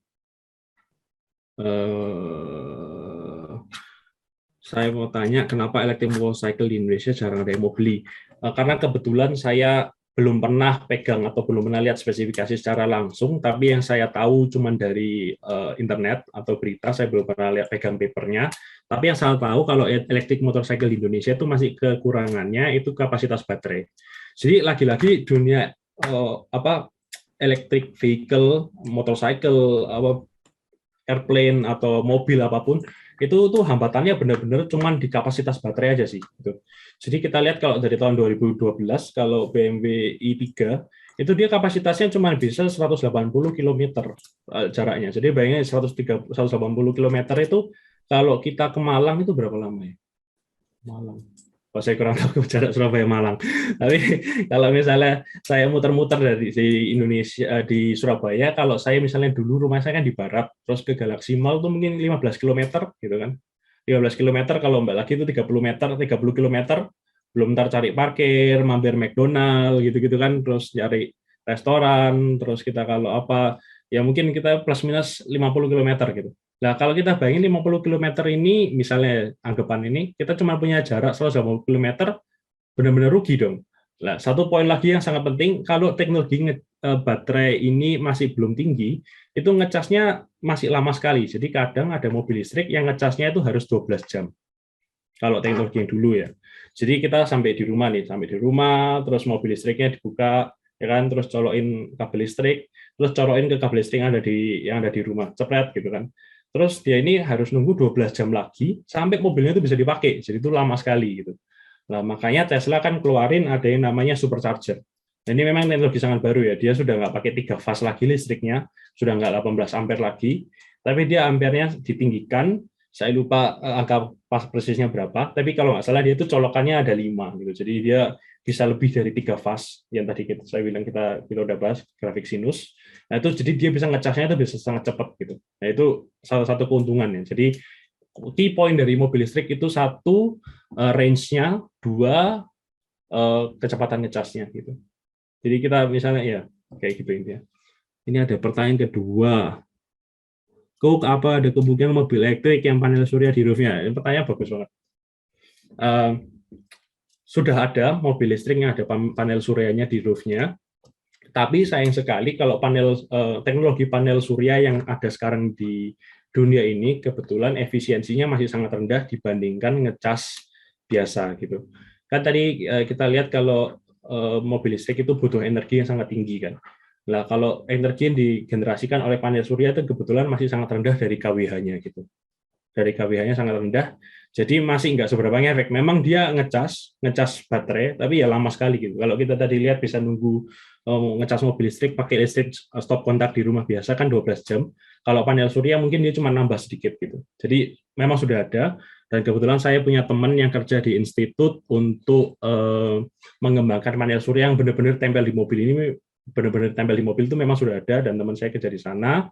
Saya mau tanya kenapa electric motorcycle di Indonesia jarang ada yang mau beli. Karena kebetulan saya belum pernah pegang atau belum pernah lihat spesifikasi secara langsung, tapi yang saya tahu cuma dari internet atau berita, saya belum pernah lihat pegang papernya. Tapi yang saya tahu kalau electric motorcycle di Indonesia itu masih kekurangannya itu kapasitas baterai. Jadi lagi-lagi dunia electric vehicle, motorcycle, airplane atau mobil apapun itu tuh hambatannya benar-benar cuman di kapasitas baterai aja sih gitu. Jadi kita lihat kalau dari tahun 2012 kalau BMW i3 itu dia kapasitasnya cuma bisa 180 km jaraknya. Jadi bayangin 180 km itu kalau kita ke Malang itu berapa lama ya? Malang. Saya kurang tahu jarak Surabaya Malang. Tapi kalau misalnya saya muter-muter dari Indonesia di Surabaya, kalau saya misalnya dulu rumah saya kan di barat, terus ke Galaxy Mall itu mungkin 15 km gitu kan. 15 km kalau mbak lagi itu 30 km, belum ntar cari parkir, mampir McDonald gitu-gitu kan, terus cari restoran, terus kita kalau apa ya mungkin kita plus minus 50 km gitu. Nah, kalau kita bayangin 50 km ini, misalnya anggapan ini, kita cuma punya jarak 180 km, benar-benar rugi dong. Nah, satu poin lagi yang sangat penting, kalau teknologi baterai ini masih belum tinggi, itu ngecasnya masih lama sekali. Jadi kadang ada mobil listrik yang ngecasnya itu harus 12 jam. Kalau teknologi yang dulu ya. Jadi kita sampai di rumah, terus mobil listriknya dibuka, ya kan, terus colokin kabel listrik, terus colokin ke kabel listrik yang ada di rumah, cepret gitu kan. Terus dia ini harus nunggu 12 jam lagi sampai mobilnya itu bisa dipakai. Jadi itu lama sekali gitu. Nah, makanya Tesla kan keluarin ada yang namanya supercharger. Nah, ini memang teknologi sangat baru ya. Dia sudah nggak pakai 3 fase lagi listriknya, sudah nggak 18 ampere lagi, tapi dia ampernya ditinggikan. Saya lupa angka pas persisnya berapa, tapi kalau nggak salah dia itu colokannya ada 5 gitu. Jadi dia bisa lebih dari 3 fase yang tadi saya bilang kita udah bahas grafik sinus. Nah, itu jadi dia bisa ngecasnya itu bisa sangat cepat gitu. Nah, itu salah satu keuntungannya. Jadi key point dari mobil listrik itu satu range-nya, dua kecepatan ngecasnya gitu. Jadi kita misalnya ya kayak gitu intinya. Ini ada pertanyaan kedua. Kok apa ada kemungkinan mobil elektrik yang panel surya di roof-nya? Ini pertanyaan bagus banget. sudah ada mobil listrik yang ada panel suryanya di roof-nya, tapi sayang sekali kalau teknologi panel surya yang ada sekarang di dunia ini kebetulan efisiensinya masih sangat rendah dibandingkan ngecas biasa gitu. Kan tadi kita lihat kalau mobil listrik itu butuh energi yang sangat tinggi kan. Nah, kalau energi yang digenerasikan oleh panel surya itu kebetulan masih sangat rendah dari KWH-nya gitu. Dari KWH-nya sangat rendah, jadi masih nggak seberapa ngefek. Memang dia ngecas baterai, tapi ya lama sekali gitu. Kalau kita tadi lihat bisa nunggu ngecas mobil listrik, pakai listrik stop kontak di rumah biasa kan 12 jam. Kalau panel surya mungkin dia cuma nambah sedikit gitu. Jadi memang sudah ada, dan kebetulan saya punya teman yang kerja di institut untuk mengembangkan panel surya yang benar-benar tempel di mobil ini, benar-benar tempel di mobil itu memang sudah ada, dan teman saya kerja di sana.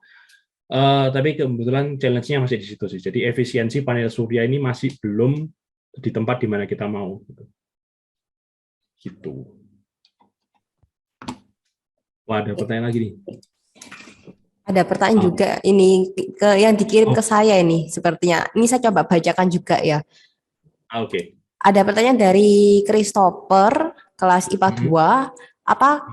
Tapi kebetulan challenge-nya masih di situ sih. Jadi efisiensi panel surya ini masih belum di tempat di mana kita mau. Gitu. Wah, ada pertanyaan lagi nih.
Ada pertanyaan juga ini yang dikirim ke saya ini sepertinya. Ini saya coba bacakan juga ya.
Oke.
Ada pertanyaan dari Christopher kelas IPA 2. Apa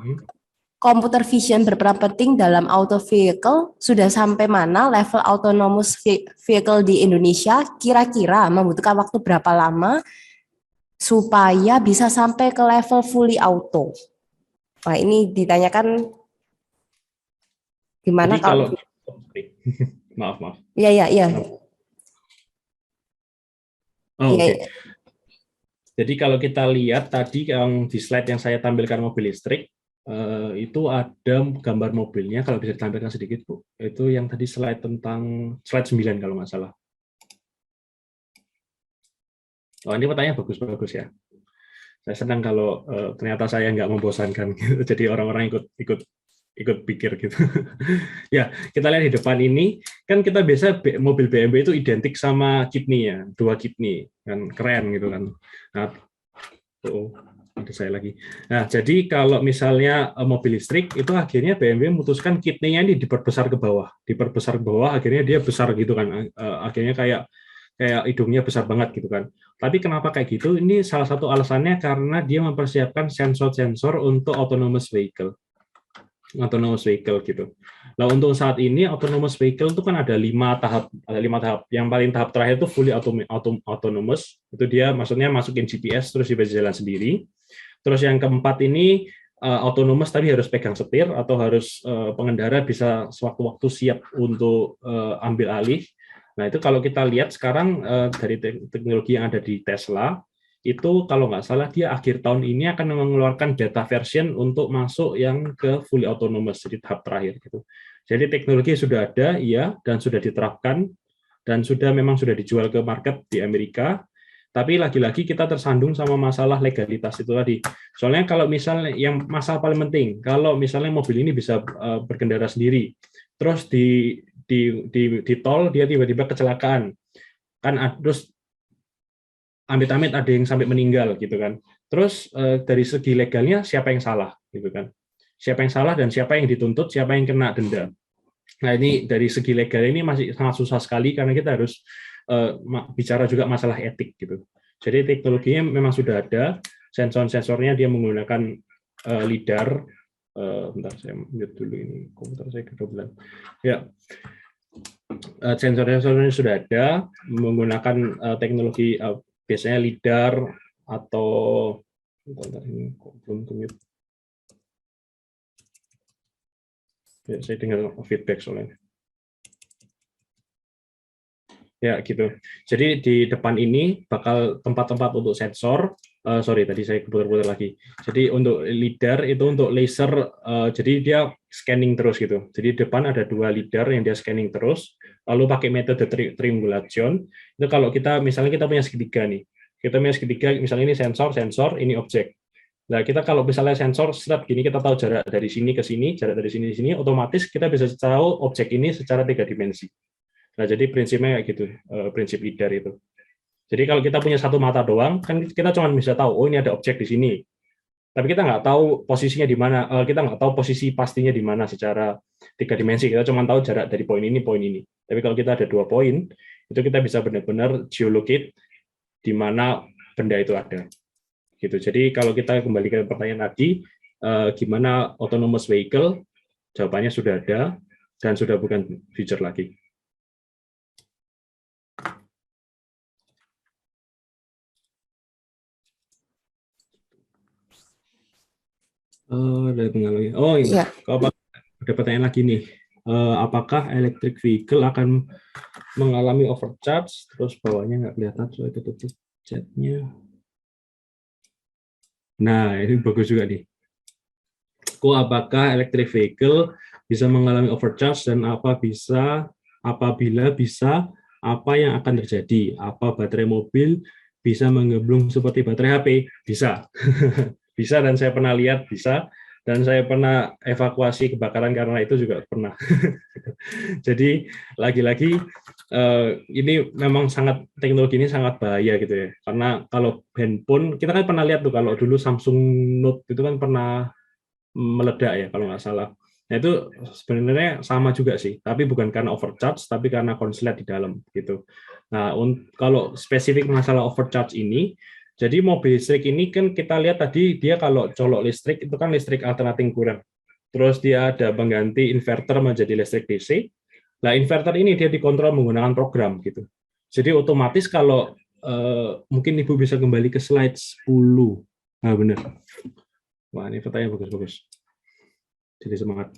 computer vision berperan penting dalam auto vehicle? Sudah sampai mana level autonomous vehicle di Indonesia? Kira-kira membutuhkan waktu berapa lama supaya bisa sampai ke level fully auto? Wah, ini ditanyakan gimana kalau
maaf.
Iya.
Oh, oke. Jadi kalau kita lihat tadi yang di slide yang saya tampilkan mobil listrik, itu ada gambar mobilnya, kalau bisa ditampilkan sedikit Bu. Itu yang tadi slide 9 kalau nggak salah. Oh, ini pertanyaan bagus-bagus ya. Saya senang kalau ternyata saya nggak membosankan, gitu. Jadi orang-orang ikut pikir gitu. Ya, kita lihat di depan ini, kan kita biasa mobil BMW itu identik sama kidney ya, 2 kidney, kan keren gitu kan. Nah, ada saya lagi. Nah, jadi kalau misalnya mobil listrik itu akhirnya BMW memutuskan kidney-nya ini diperbesar ke bawah, akhirnya dia besar gitu kan, akhirnya kayak hidungnya besar banget gitu kan. Tapi kenapa kayak gitu? Ini salah satu alasannya karena dia mempersiapkan sensor-sensor untuk autonomous vehicle gitu. Nah, untuk saat ini autonomous vehicle itu kan ada 5 tahap. Yang paling tahap terakhir itu fully autonomous. Itu dia maksudnya masukin GPS terus dia bisa jalan sendiri. Terus yang keempat ini autonomous tapi harus pegang setir atau harus pengendara bisa sewaktu-waktu siap untuk ambil alih. Nah, itu kalau kita lihat sekarang dari teknologi yang ada di Tesla, itu kalau nggak salah dia akhir tahun ini akan mengeluarkan beta version untuk masuk yang ke fully autonomous, jadi tahap terakhir gitu. Jadi teknologi sudah ada, iya, dan sudah diterapkan, dan memang sudah dijual ke market di Amerika, tapi lagi-lagi kita tersandung sama masalah legalitas itu tadi. Soalnya kalau misalnya, yang masalah paling penting, kalau misalnya mobil ini bisa berkendara sendiri, terus di tol dia tiba-tiba kecelakaan, kan terus amit-amit ada yang sampai meninggal gitu kan. Terus dari segi legalnya siapa yang salah gitu kan? Siapa yang salah dan siapa yang dituntut, siapa yang kena denda. Nah, ini dari segi legal ini masih sangat susah sekali karena kita harus bicara juga masalah etik gitu. Jadi teknologinya memang sudah ada, sensornya dia menggunakan lidar. Bentar saya mute dulu ini komputer saya kedobelan. Ya. Sensor-sensornya sudah ada menggunakan teknologi biasanya lidar atau ini belum tumit. Ya, saya dengar feedback soalnya. Ya, gitu. Jadi di depan ini bakal tempat-tempat untuk sensor. Sorry, tadi saya putar-putar lagi. Jadi untuk lidar itu untuk laser, jadi dia scanning terus gitu. Jadi di depan ada 2 lidar yang dia scanning terus, lalu pakai metode triangulation. Itu kalau misalnya kita punya segitiga nih, kita punya segitiga, misalnya ini sensor, ini objek. Nah, kita kalau misalnya sensor serat gini, kita tahu jarak dari sini ke sini, jarak dari sini ke sini, otomatis kita bisa tahu objek ini secara 3 dimensi. Nah, jadi prinsipnya kayak gitu, prinsip lidar itu. Jadi kalau kita punya satu mata doang, kan kita cuma bisa tahu, oh ini ada objek di sini. Tapi kita nggak tahu posisinya di mana, kita nggak tahu posisi pastinya di mana secara 3 dimensi. Kita cuma tahu jarak dari poin ini. Tapi kalau kita ada 2 poin, itu kita bisa benar-benar geolocate di mana benda itu ada. gitu. Jadi kalau kita kembali ke pertanyaan tadi, gimana autonomous vehicle? Jawabannya sudah ada dan sudah bukan future lagi. Dari pengalaman. Oh iya, kalau ada pertanyaan lagi nih. Apakah electric vehicle akan mengalami overcharge? Terus bawahnya nggak kelihatan, soalnya tutup chatnya. Nah, ini bagus juga nih. Apakah electric vehicle bisa mengalami overcharge dan apabila bisa, apa yang akan terjadi? Apa baterai mobil bisa menggemblung seperti baterai HP? Bisa. Bisa, dan saya pernah lihat bisa. Dan saya pernah evakuasi kebakaran karena itu juga pernah. Jadi lagi-lagi ini memang teknologi ini sangat bahaya gitu ya. Karena kalau handphone, kita kan pernah lihat tuh kalau dulu Samsung Note itu kan pernah meledak ya kalau nggak salah. Nah itu sebenarnya sama juga sih, tapi bukan karena overcharge, tapi karena konslet di dalam gitu. Nah kalau spesifik masalah overcharge ini, jadi mobil listrik ini kan kita lihat tadi dia kalau colok listrik itu kan listrik alternating current. Terus dia ada mengganti inverter menjadi listrik DC. Nah inverter ini dia dikontrol menggunakan program gitu. Jadi otomatis kalau mungkin Ibu bisa kembali ke slide 10. Nah benar. Wah ini pertanyaan bagus-bagus. Jadi semangat.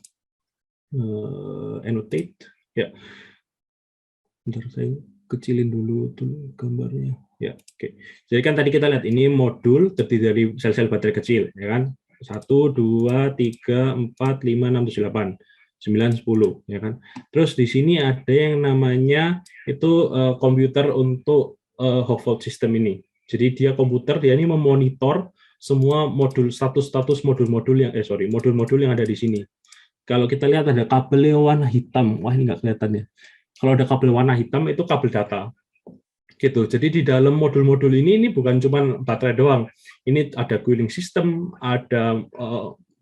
Annotate. Ya. Bentar saya kecilin dulu tuh gambarnya. Ya, oke. Jadi kan tadi kita lihat ini modul terdiri dari sel-sel baterai kecil, ya kan? 1, 2, 3, 4, 5, 6, 7, 8, 9, 10, ya kan? Terus di sini ada yang namanya itu komputer untuk hot fault system ini. Jadi dia komputer, dia ini memonitor semua modul status modul-modul yang modul-modul yang ada di sini. Kalau kita lihat ada kabel yang warna hitam, wah ini nggak kelihatan ya. Kalau ada kabel warna hitam itu kabel data. Gitu. Jadi di dalam modul-modul ini bukan cuma baterai doang. Ini ada cooling system, ada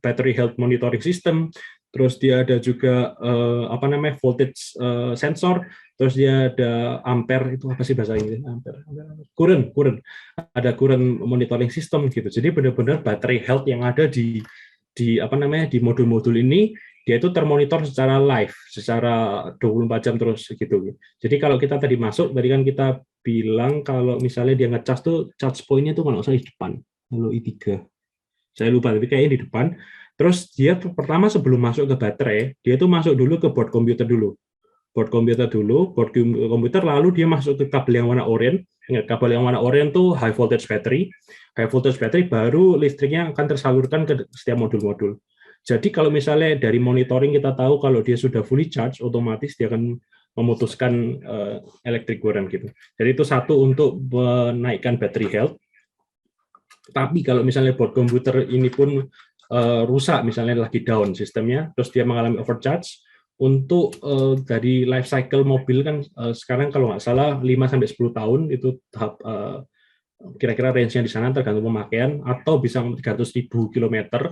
battery health monitoring system, terus dia ada juga voltage sensor, terus dia ada ampere, itu apa sih bahasa Inggris? Ampere. Current. Ada current monitoring system gitu. Jadi benar-benar battery health yang ada di modul-modul ini dia itu termonitor secara live, secara 24 jam terus gitu. Jadi kalau kita tadi masuk, tadi kan kita bilang kalau misalnya dia ngecas tuh charge point-nya tuh kalau saya di depan, kalau I3. Saya lupa, tapi kayaknya di depan. Terus dia pertama sebelum masuk ke baterai, dia tuh masuk dulu ke board komputer dulu. Board komputer lalu dia masuk ke kabel yang warna oranye. Ingat, kabel yang warna oranye tuh high voltage battery. High voltage battery baru listriknya akan tersalurkan ke setiap modul-modul. Jadi kalau misalnya dari monitoring kita tahu kalau dia sudah fully charge, otomatis dia akan memutuskan electric current gitu. Jadi itu satu untuk menaikkan battery health. Tapi kalau misalnya board komputer ini pun rusak, misalnya lagi down sistemnya, terus dia mengalami overcharge, untuk dari life cycle mobil kan sekarang kalau nggak salah 5-10 tahun itu tahap kira-kira range-nya di sana tergantung pemakaian, atau bisa 300.000 km.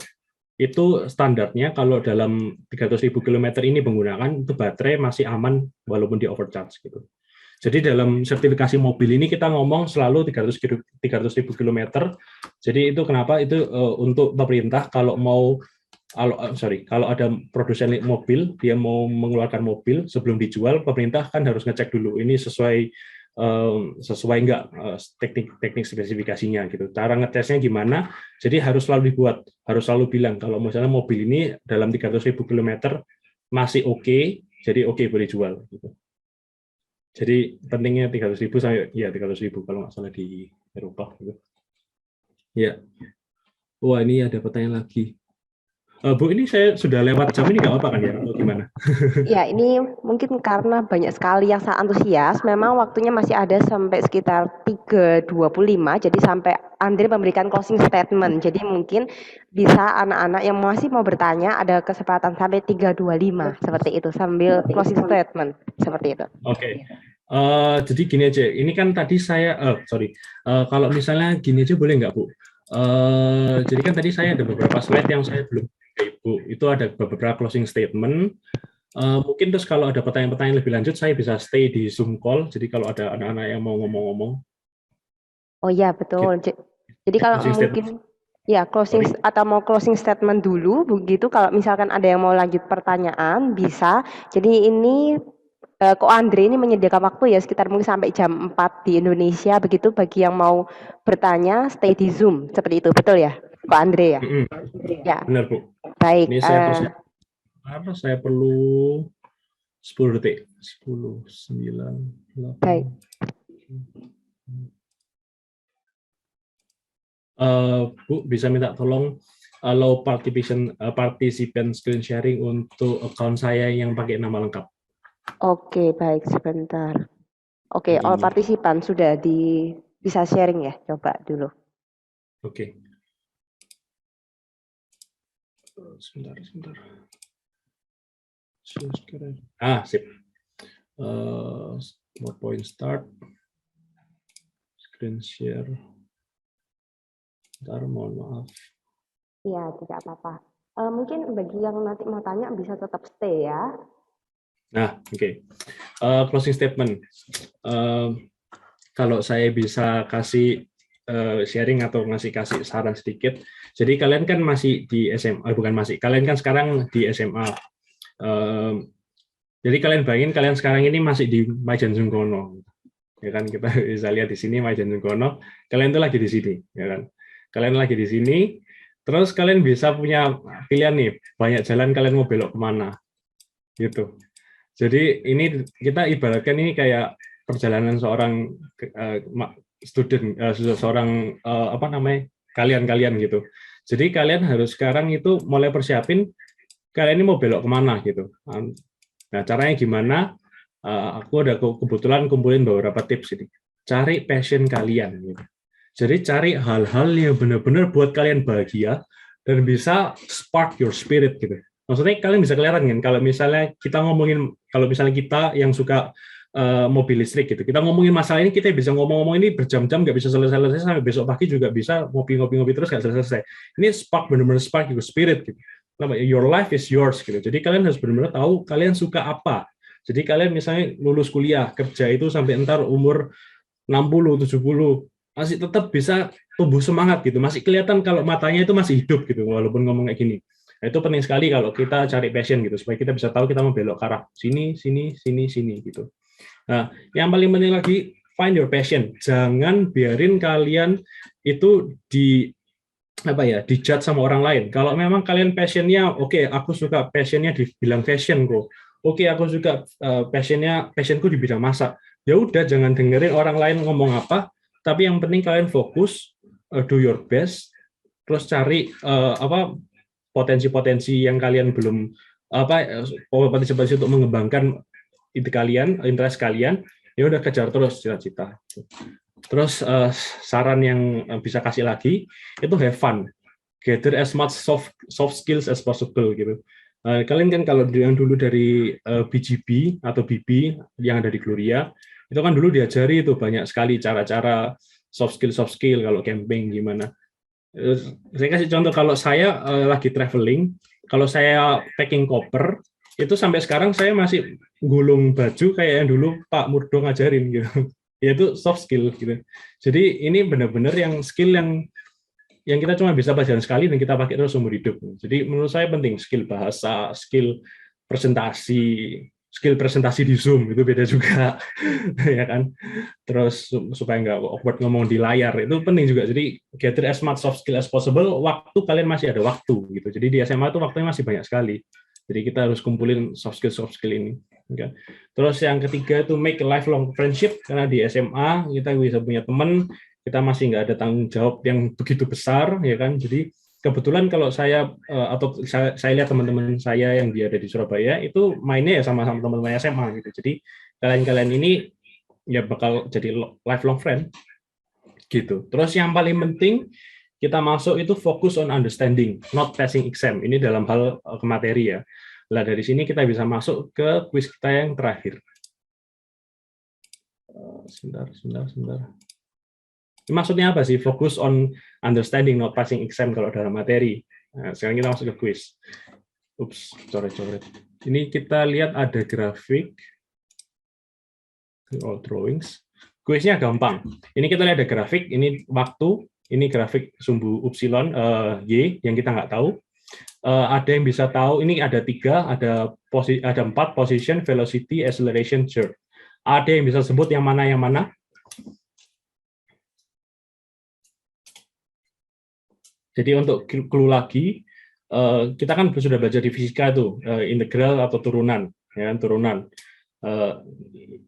Itu standarnya kalau dalam 300.000 km ini menggunakan itu baterai masih aman walaupun di overcharge gitu. Jadi dalam sertifikasi mobil ini kita ngomong selalu 300.000 km. Jadi itu kenapa itu untuk pemerintah kalau ada produsen mobil dia mau mengeluarkan mobil sebelum dijual, pemerintah kan harus ngecek dulu ini sesuai enggak teknik spesifikasinya gitu. Cara ngetesnya gimana? Jadi harus selalu bilang kalau misalnya mobil ini dalam 300.000 km masih oke, jadi oke boleh jual gitu. Jadi pentingnya 300.000 sampai 300.000 kalau nggak salah di Eropa gitu. Ya. Wah, ini ada pertanyaan lagi. Bu, ini saya sudah lewat jam ini nggak apa-apa kan ya, atau gimana?
Ya, ini mungkin karena banyak sekali yang sangat antusias, memang waktunya masih ada sampai sekitar 3.25, jadi sampai Andre memberikan closing statement. Jadi mungkin bisa anak-anak yang masih mau bertanya ada kesempatan sampai 3.25, seperti itu, sambil closing statement, seperti itu.
Oke. Jadi gini aja, ini kan tadi saya, kalau misalnya gini aja boleh nggak Bu? Jadi kan tadi saya ada beberapa slide yang saya belum Ibu, itu ada beberapa closing statement. Mungkin terus kalau ada pertanyaan-pertanyaan lebih lanjut, saya bisa stay di Zoom call. Jadi kalau ada anak-anak yang mau ngomong-ngomong.
Oh iya, betul. Jadi kalau
Closing
mungkin
statement.
ya closing
Sorry.
atau mau closing statement dulu begitu, kalau misalkan ada yang mau lanjut pertanyaan bisa. Jadi ini Ko Andre ini menyediakan waktu ya sekitar mungkin sampai jam 4 di Indonesia begitu, bagi yang mau bertanya stay di Zoom seperti itu, betul ya Ko Andre ya? Ya,
Benar, Bu.
baik.
Ini saya perlu 10 detik. 10, 9, 8.
Baik.
Bu, bisa minta tolong allow participant screen sharing untuk account saya yang pakai nama lengkap.
Oke, baik, sebentar. Oke, all
Ini.
partisipan sudah bisa sharing ya? Coba dulu.
Oke. Sebentar. Sip. PowerPoint start. Screen share. Bentar, mohon maaf.
Iya, tidak apa-apa. Mungkin bagi yang nanti mau tanya bisa tetap stay ya.
Nah, oke. Closing statement. Kalau saya bisa kasih sharing atau kasih saran sedikit. Jadi kalian kan masih di SMA, bukan masih. Kalian kan sekarang di SMA. Jadi kalian bayangin kalian sekarang ini masih di Maijen Sungkono. Ya kan, kita bisa lihat di sini Maijen Sungkono. Kalian tuh lagi di sini, ya kan. Kalian lagi di sini. Terus kalian bisa punya pilihan nih, banyak jalan kalian mau belok kemana, gitu. Jadi ini kita ibaratkan ini kayak perjalanan seorang seorang kalian gitu. Jadi kalian harus sekarang itu mulai persiapin kalian ini mau belok kemana gitu. Nah caranya gimana? Aku ada kebetulan kumpulin beberapa tips ini. Cari passion kalian. Gitu. Jadi cari hal-hal yang benar-benar buat kalian bahagia dan bisa spark your spirit gitu. Maksudnya kalian bisa kelihatan kan kalau misalnya kita ngomongin, kalau misalnya kita yang suka mobil listrik gitu, kita ngomongin masalah ini, kita bisa ngomong-ngomong ini berjam-jam nggak bisa selesai sampai besok pagi juga bisa ngopi-ngopi terus nggak selesai. Ini spark, benar-benar spark your spirit gitu. Your life is yours gitu. Jadi kalian harus benar-benar tahu kalian suka apa. Jadi kalian misalnya lulus kuliah, kerja itu sampai entar umur 60, 70 masih tetap bisa tumbuh semangat gitu, masih kelihatan kalau matanya itu masih hidup gitu walaupun ngomong kayak gini. Nah, itu penting sekali kalau kita cari passion gitu supaya kita bisa tahu kita mau belok ke arah sini gitu. Nah, yang paling penting lagi find your passion. Jangan biarin kalian itu dijudge sama orang lain. Kalau memang kalian passionnya, oke, aku suka passionnya dibilang fashion kok. Oke, aku suka passionku di bidang masak. Ya udah, jangan dengerin orang lain ngomong apa. Tapi yang penting kalian fokus, do your best, terus cari potensi-potensi yang kalian belum potensi untuk mengembangkan interest kalian, ya udah kejar terus cita-cita. Terus saran yang bisa kasih lagi itu have fun, gather as much soft skills as possible gitu. Kalian kan kalau yang dulu dari BGB atau BB yang ada di Gloria, itu kan dulu diajari itu banyak sekali cara-cara soft skill kalau camping gimana. Saya kasih contoh, kalau saya lagi traveling, kalau saya packing koper, itu sampai sekarang saya masih gulung baju kayak yang dulu Pak Murdo ngajarin gitu. Yaitu soft skill gitu. Jadi ini benar-benar yang skill yang kita cuma bisa pelajaran sekali dan kita pakai terus seumur hidup. Jadi menurut saya penting skill bahasa, skill presentasi di Zoom itu beda juga, ya kan. Terus supaya nggak awkward ngomong di layar itu penting juga. Jadi gather as much soft skill as possible. Waktu kalian masih ada waktu gitu. Jadi di SMA itu waktunya masih banyak sekali. Jadi kita harus kumpulin soft skill ini. Okay. Terus yang ketiga itu make a lifelong friendship, karena di SMA kita bisa punya teman, kita masih nggak ada tanggung jawab yang begitu besar, ya kan. Jadi kebetulan kalau saya lihat teman-teman saya yang dia ada di Surabaya itu mainnya ya sama-sama teman-teman SMA gitu. Jadi kalian ini ya bakal jadi lifelong friend gitu. Terus yang paling penting kita masuk itu fokus on understanding, not passing exam. Ini dalam hal materi ya. Nah, dari sini kita bisa masuk ke kuis kita yang terakhir. Sebentar. Ini maksudnya apa sih? Focus on understanding, not passing exam kalau dalam materi. Nah, sekarang kita masuk ke kuis. Ups, coret-coret. Ini kita lihat ada grafik. All drawings. Kuisnya gampang. Ini kita lihat ada grafik, ini waktu, ini grafik sumbu upsilon y yang kita nggak tahu. Ada yang bisa tahu, ini ada 3, ada 4 position, velocity, acceleration, jerk. Ada yang bisa sebut yang mana yang mana? Jadi untuk clue lagi, kita kan sudah belajar di fisika tuh, integral atau turunan, ya turunan.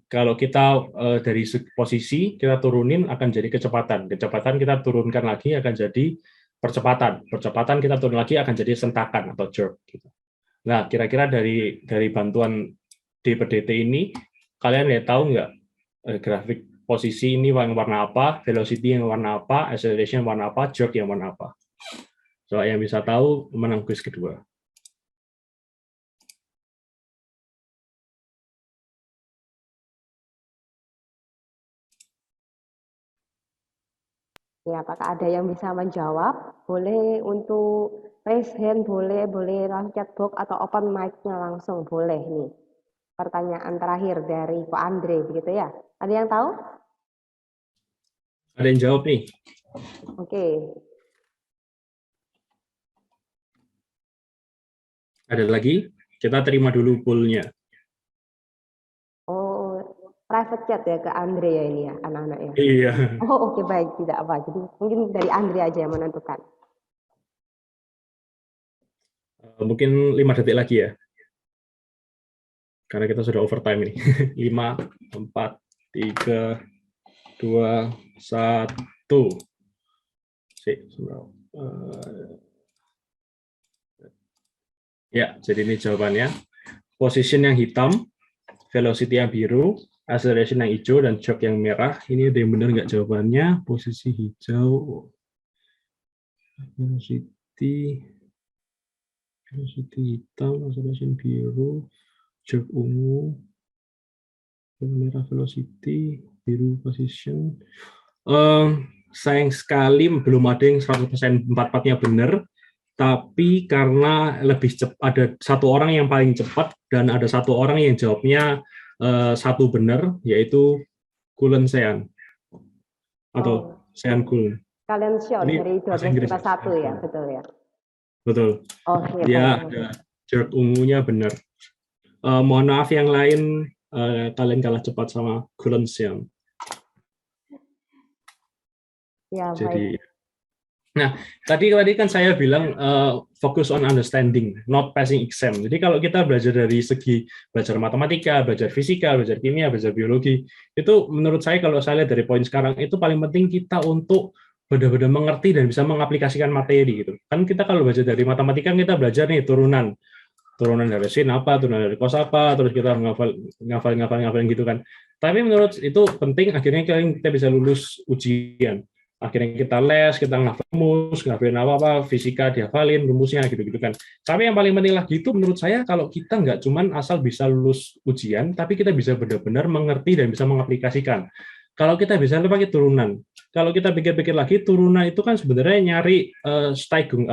Kalau kita dari posisi kita turunin akan jadi kecepatan kita turunkan lagi akan jadi percepatan kita turun lagi akan jadi sentakan atau jerk gitu. Nah, kira-kira dari bantuan D per dt ini kalian lihat tahu nggak grafik posisi ini yang warna apa, velocity yang warna apa, acceleration warna apa, jerk yang warna apa? So, yang bisa tahu menang kuis kedua.
Ya, apakah ada yang bisa menjawab? Boleh untuk raise hand, boleh langsung chat box atau open mic-nya langsung boleh nih. Pertanyaan terakhir dari Pak Andre, begitu ya? Ada yang tahu?
Ada yang jawab nih.
Oke.
Ada lagi? Kita terima dulu poll-nya.
Oh, private chat ya ke Andre ya ini ya, anak-anak ya?
Iya.
Oh, oke, baik, tidak apa. Jadi mungkin dari Andre aja yang menentukan.
Mungkin 5 detik lagi ya. Karena kita sudah overtime ini. 5, 4, 3, 2, 1. Ya, jadi ini jawabannya. Position yang hitam, velocity yang biru, acceleration yang hijau, dan jerk yang merah. Ini ada yang benar nggak jawabannya? Posisi hijau, velocity hitam, acceleration biru, jerk ungu, merah velocity, biru position. Sayang sekali belum ada yang 100% 4-4-nya benar. Tapi karena lebih cepat, ada satu orang yang paling cepat dan ada satu orang yang jawabnya satu benar, yaitu Kulen Sean atau Sean Kulen.
Kalian show dari 12 kita 1 ya, betul ya?
Betul.
Oh,
Dia ada jerk ungunya benar. Mohon maaf yang lain, kalian kalah cepat sama Kulen Sean.
Ya,
Jadi
baik.
Nah, tadi kan saya bilang fokus on understanding, not passing exam. Jadi kalau kita belajar dari segi belajar matematika, belajar fisika, belajar kimia, belajar biologi, itu menurut saya kalau saya lihat dari poin sekarang itu paling penting kita untuk benar-benar mengerti dan bisa mengaplikasikan materi gitu. Kan kita kalau belajar dari matematika kita belajar nih turunan dari sin apa, turunan dari cos apa, terus kita ngafal gitu kan. Tapi menurut itu penting akhirnya kita bisa lulus ujian. Akhirnya kita les, kita ngafalin apa fisika dihafalin rumusnya gitu kan. Tapi yang paling penting lagi itu menurut saya kalau kita nggak cuman asal bisa lulus ujian, tapi kita bisa benar-benar mengerti dan bisa mengaplikasikan. Kalau kita bisa pakai turunan. Kalau kita pikir-pikir lagi, turunan itu kan sebenarnya nyari steigung.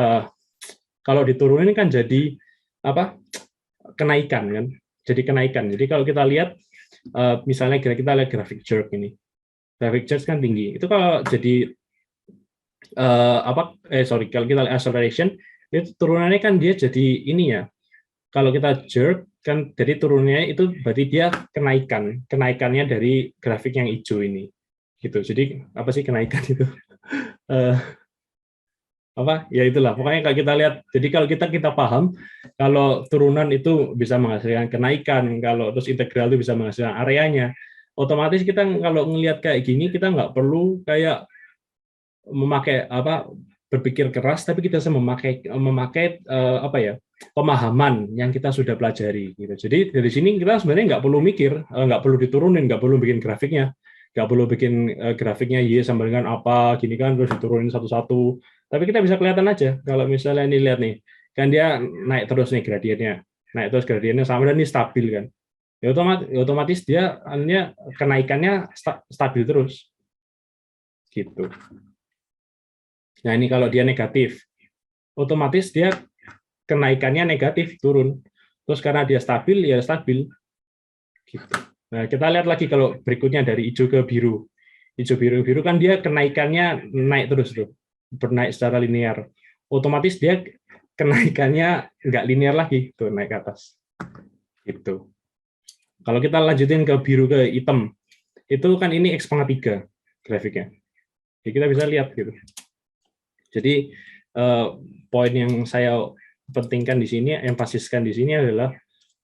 Kalau diturunin kan jadi apa? Kenaikan kan. Jadi kenaikan. Jadi kalau kita lihat misalnya kita lihat grafik jerk ini. Grafik jerk kan tinggi. Itu kalau jadi kalau kita lihat acceleration itu turunannya kan dia jadi ini ya. Kalau kita jerk kan jadi turunannya itu berarti dia kenaikannya dari grafik yang hijau ini. Gitu. Jadi apa sih kenaikan itu? Ya itulah. Pokoknya kalau kita lihat, jadi kalau kita paham kalau turunan itu bisa menghasilkan kenaikan, kalau terus integral itu bisa menghasilkan areanya. Otomatis kita kalau ngelihat kayak gini kita nggak perlu kayak memakai berpikir keras, tapi kita bisa memakai pemahaman yang kita sudah pelajari gitu. Jadi dari sini kita sebenarnya nggak perlu mikir, nggak perlu diturunin, nggak perlu bikin grafiknya, nggak perlu bikin grafiknya y sama dengan apa gini kan terus diturunin satu-satu. Tapi kita bisa kelihatan aja kalau misalnya ini lihat nih, kan dia naik terus nih gradiennya sama dan ini stabil kan. Ya otomatis dia kenaikannya stabil terus gitu. Nah ini kalau dia negatif otomatis dia kenaikannya negatif turun terus karena dia stabil ya stabil gitu. Nah kita lihat lagi kalau berikutnya dari hijau ke biru hijau biru kan dia kenaikannya naik terus tuh, bernaik secara linear. Otomatis dia kenaikannya nggak linear lagi tuh, naik ke atas. Gitu. Kalau kita lanjutin ke biru ke hitam, itu kan ini X/3 grafiknya. Jadi kita bisa lihat gitu. Jadi poin yang saya pentingkan di sini, emphasiskan di sini adalah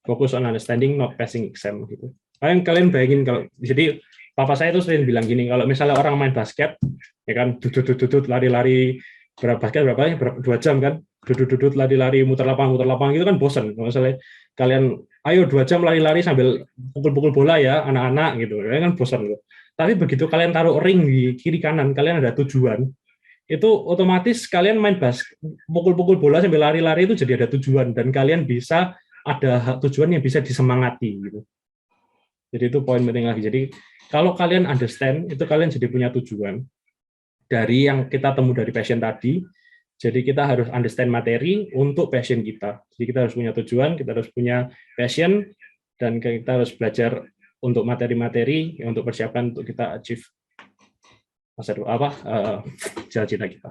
focus on understanding, not passing exam gitu. Kalian bayangin kalau jadi papa saya itu sering bilang gini, kalau misalnya orang main basket, ya kan, dudut lari-lari basket berapa 2 jam kan, dudut lari-lari muter lapangan gitu kan bosan. Kalau misalnya kalian ayo 2 jam lari-lari sambil pukul-pukul bola ya anak-anak gitu, kalian kan bosan gitu. Tapi begitu kalian taruh ring di kiri kanan, kalian ada tujuan, itu otomatis kalian main basket, pukul-pukul bola sambil lari-lari itu jadi ada tujuan, dan kalian bisa ada tujuan yang bisa disemangati gitu. Jadi itu poin penting lagi. Jadi kalau kalian understand, itu kalian jadi punya tujuan. Dari yang kita temu dari passion tadi, jadi kita harus understand materi untuk passion kita. Jadi kita harus punya tujuan, kita harus punya passion, dan kita harus belajar untuk materi-materi untuk persiapan untuk kita achieve cita-cita kita.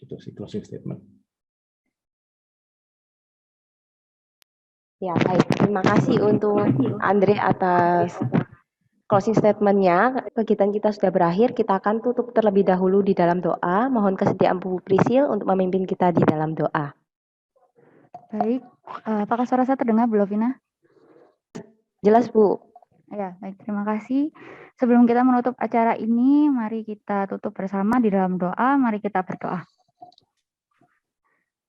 Itu sih closing statement.
Ya, baik. Terima kasih untuk Andre atas closing statement-nya. Kegiatan kita sudah berakhir. Kita akan tutup terlebih dahulu di dalam doa. Mohon kesediaan Bu Prisil untuk memimpin kita di dalam doa.
Baik, apakah suara saya terdengar, Bu Lovina?
Jelas, Bu.
Ya, baik. Terima kasih. Sebelum kita menutup acara ini, mari kita tutup bersama di dalam doa. Mari kita berdoa.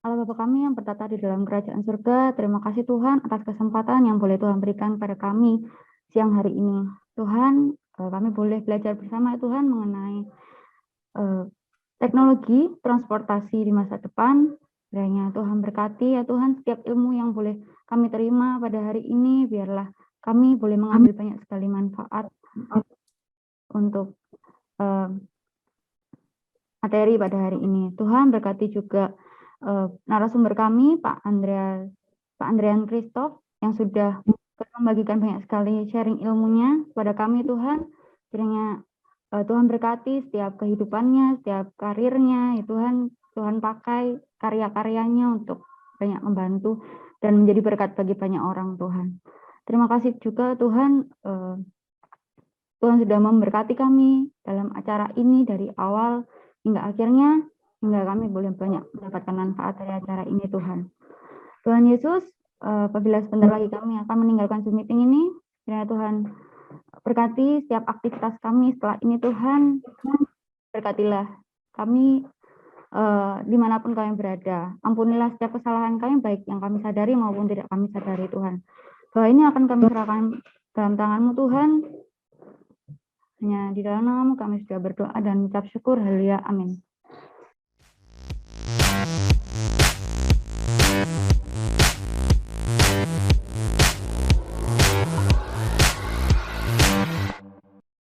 Allah Bapa kami yang bertata di dalam kerajaan surga, terima kasih Tuhan atas kesempatan yang boleh Tuhan berikan pada kami siang hari ini. Tuhan, kami boleh belajar bersama Tuhan mengenai teknologi transportasi di masa depan. Kiranya Tuhan berkati ya Tuhan setiap ilmu yang boleh kami terima pada hari ini, biarlah kami boleh mengambil banyak sekali manfaat untuk materi pada hari ini. Tuhan berkati juga narasumber kami, Pak Andrian Christoph, yang sudah membagikan banyak sekali sharing ilmunya kepada kami, Tuhan. Kiranya Tuhan berkati setiap kehidupannya, setiap karirnya, ya Tuhan pakai karya-karyanya untuk banyak membantu dan menjadi berkat bagi banyak orang, Tuhan. Terima kasih juga Tuhan, Tuhan sudah memberkati kami dalam acara ini dari awal hingga akhirnya, hingga kami boleh banyak mendapatkan manfaat dari acara ini, Tuhan. Tuhan Yesus, apabila sebentar lagi kami akan meninggalkan Zoom meeting ini, kiranya Tuhan berkati setiap aktivitas kami setelah ini, Tuhan. Berkatilah kami dimanapun kami berada. Ampunilah setiap kesalahan kami, baik yang kami sadari maupun tidak kami sadari, Tuhan. Doa ini akan kami serahkan dalam tangan-Mu, Tuhan. Hanya di dalam nama-Mu kami sudah berdoa dan mengucap syukur. Haleluya. Amin.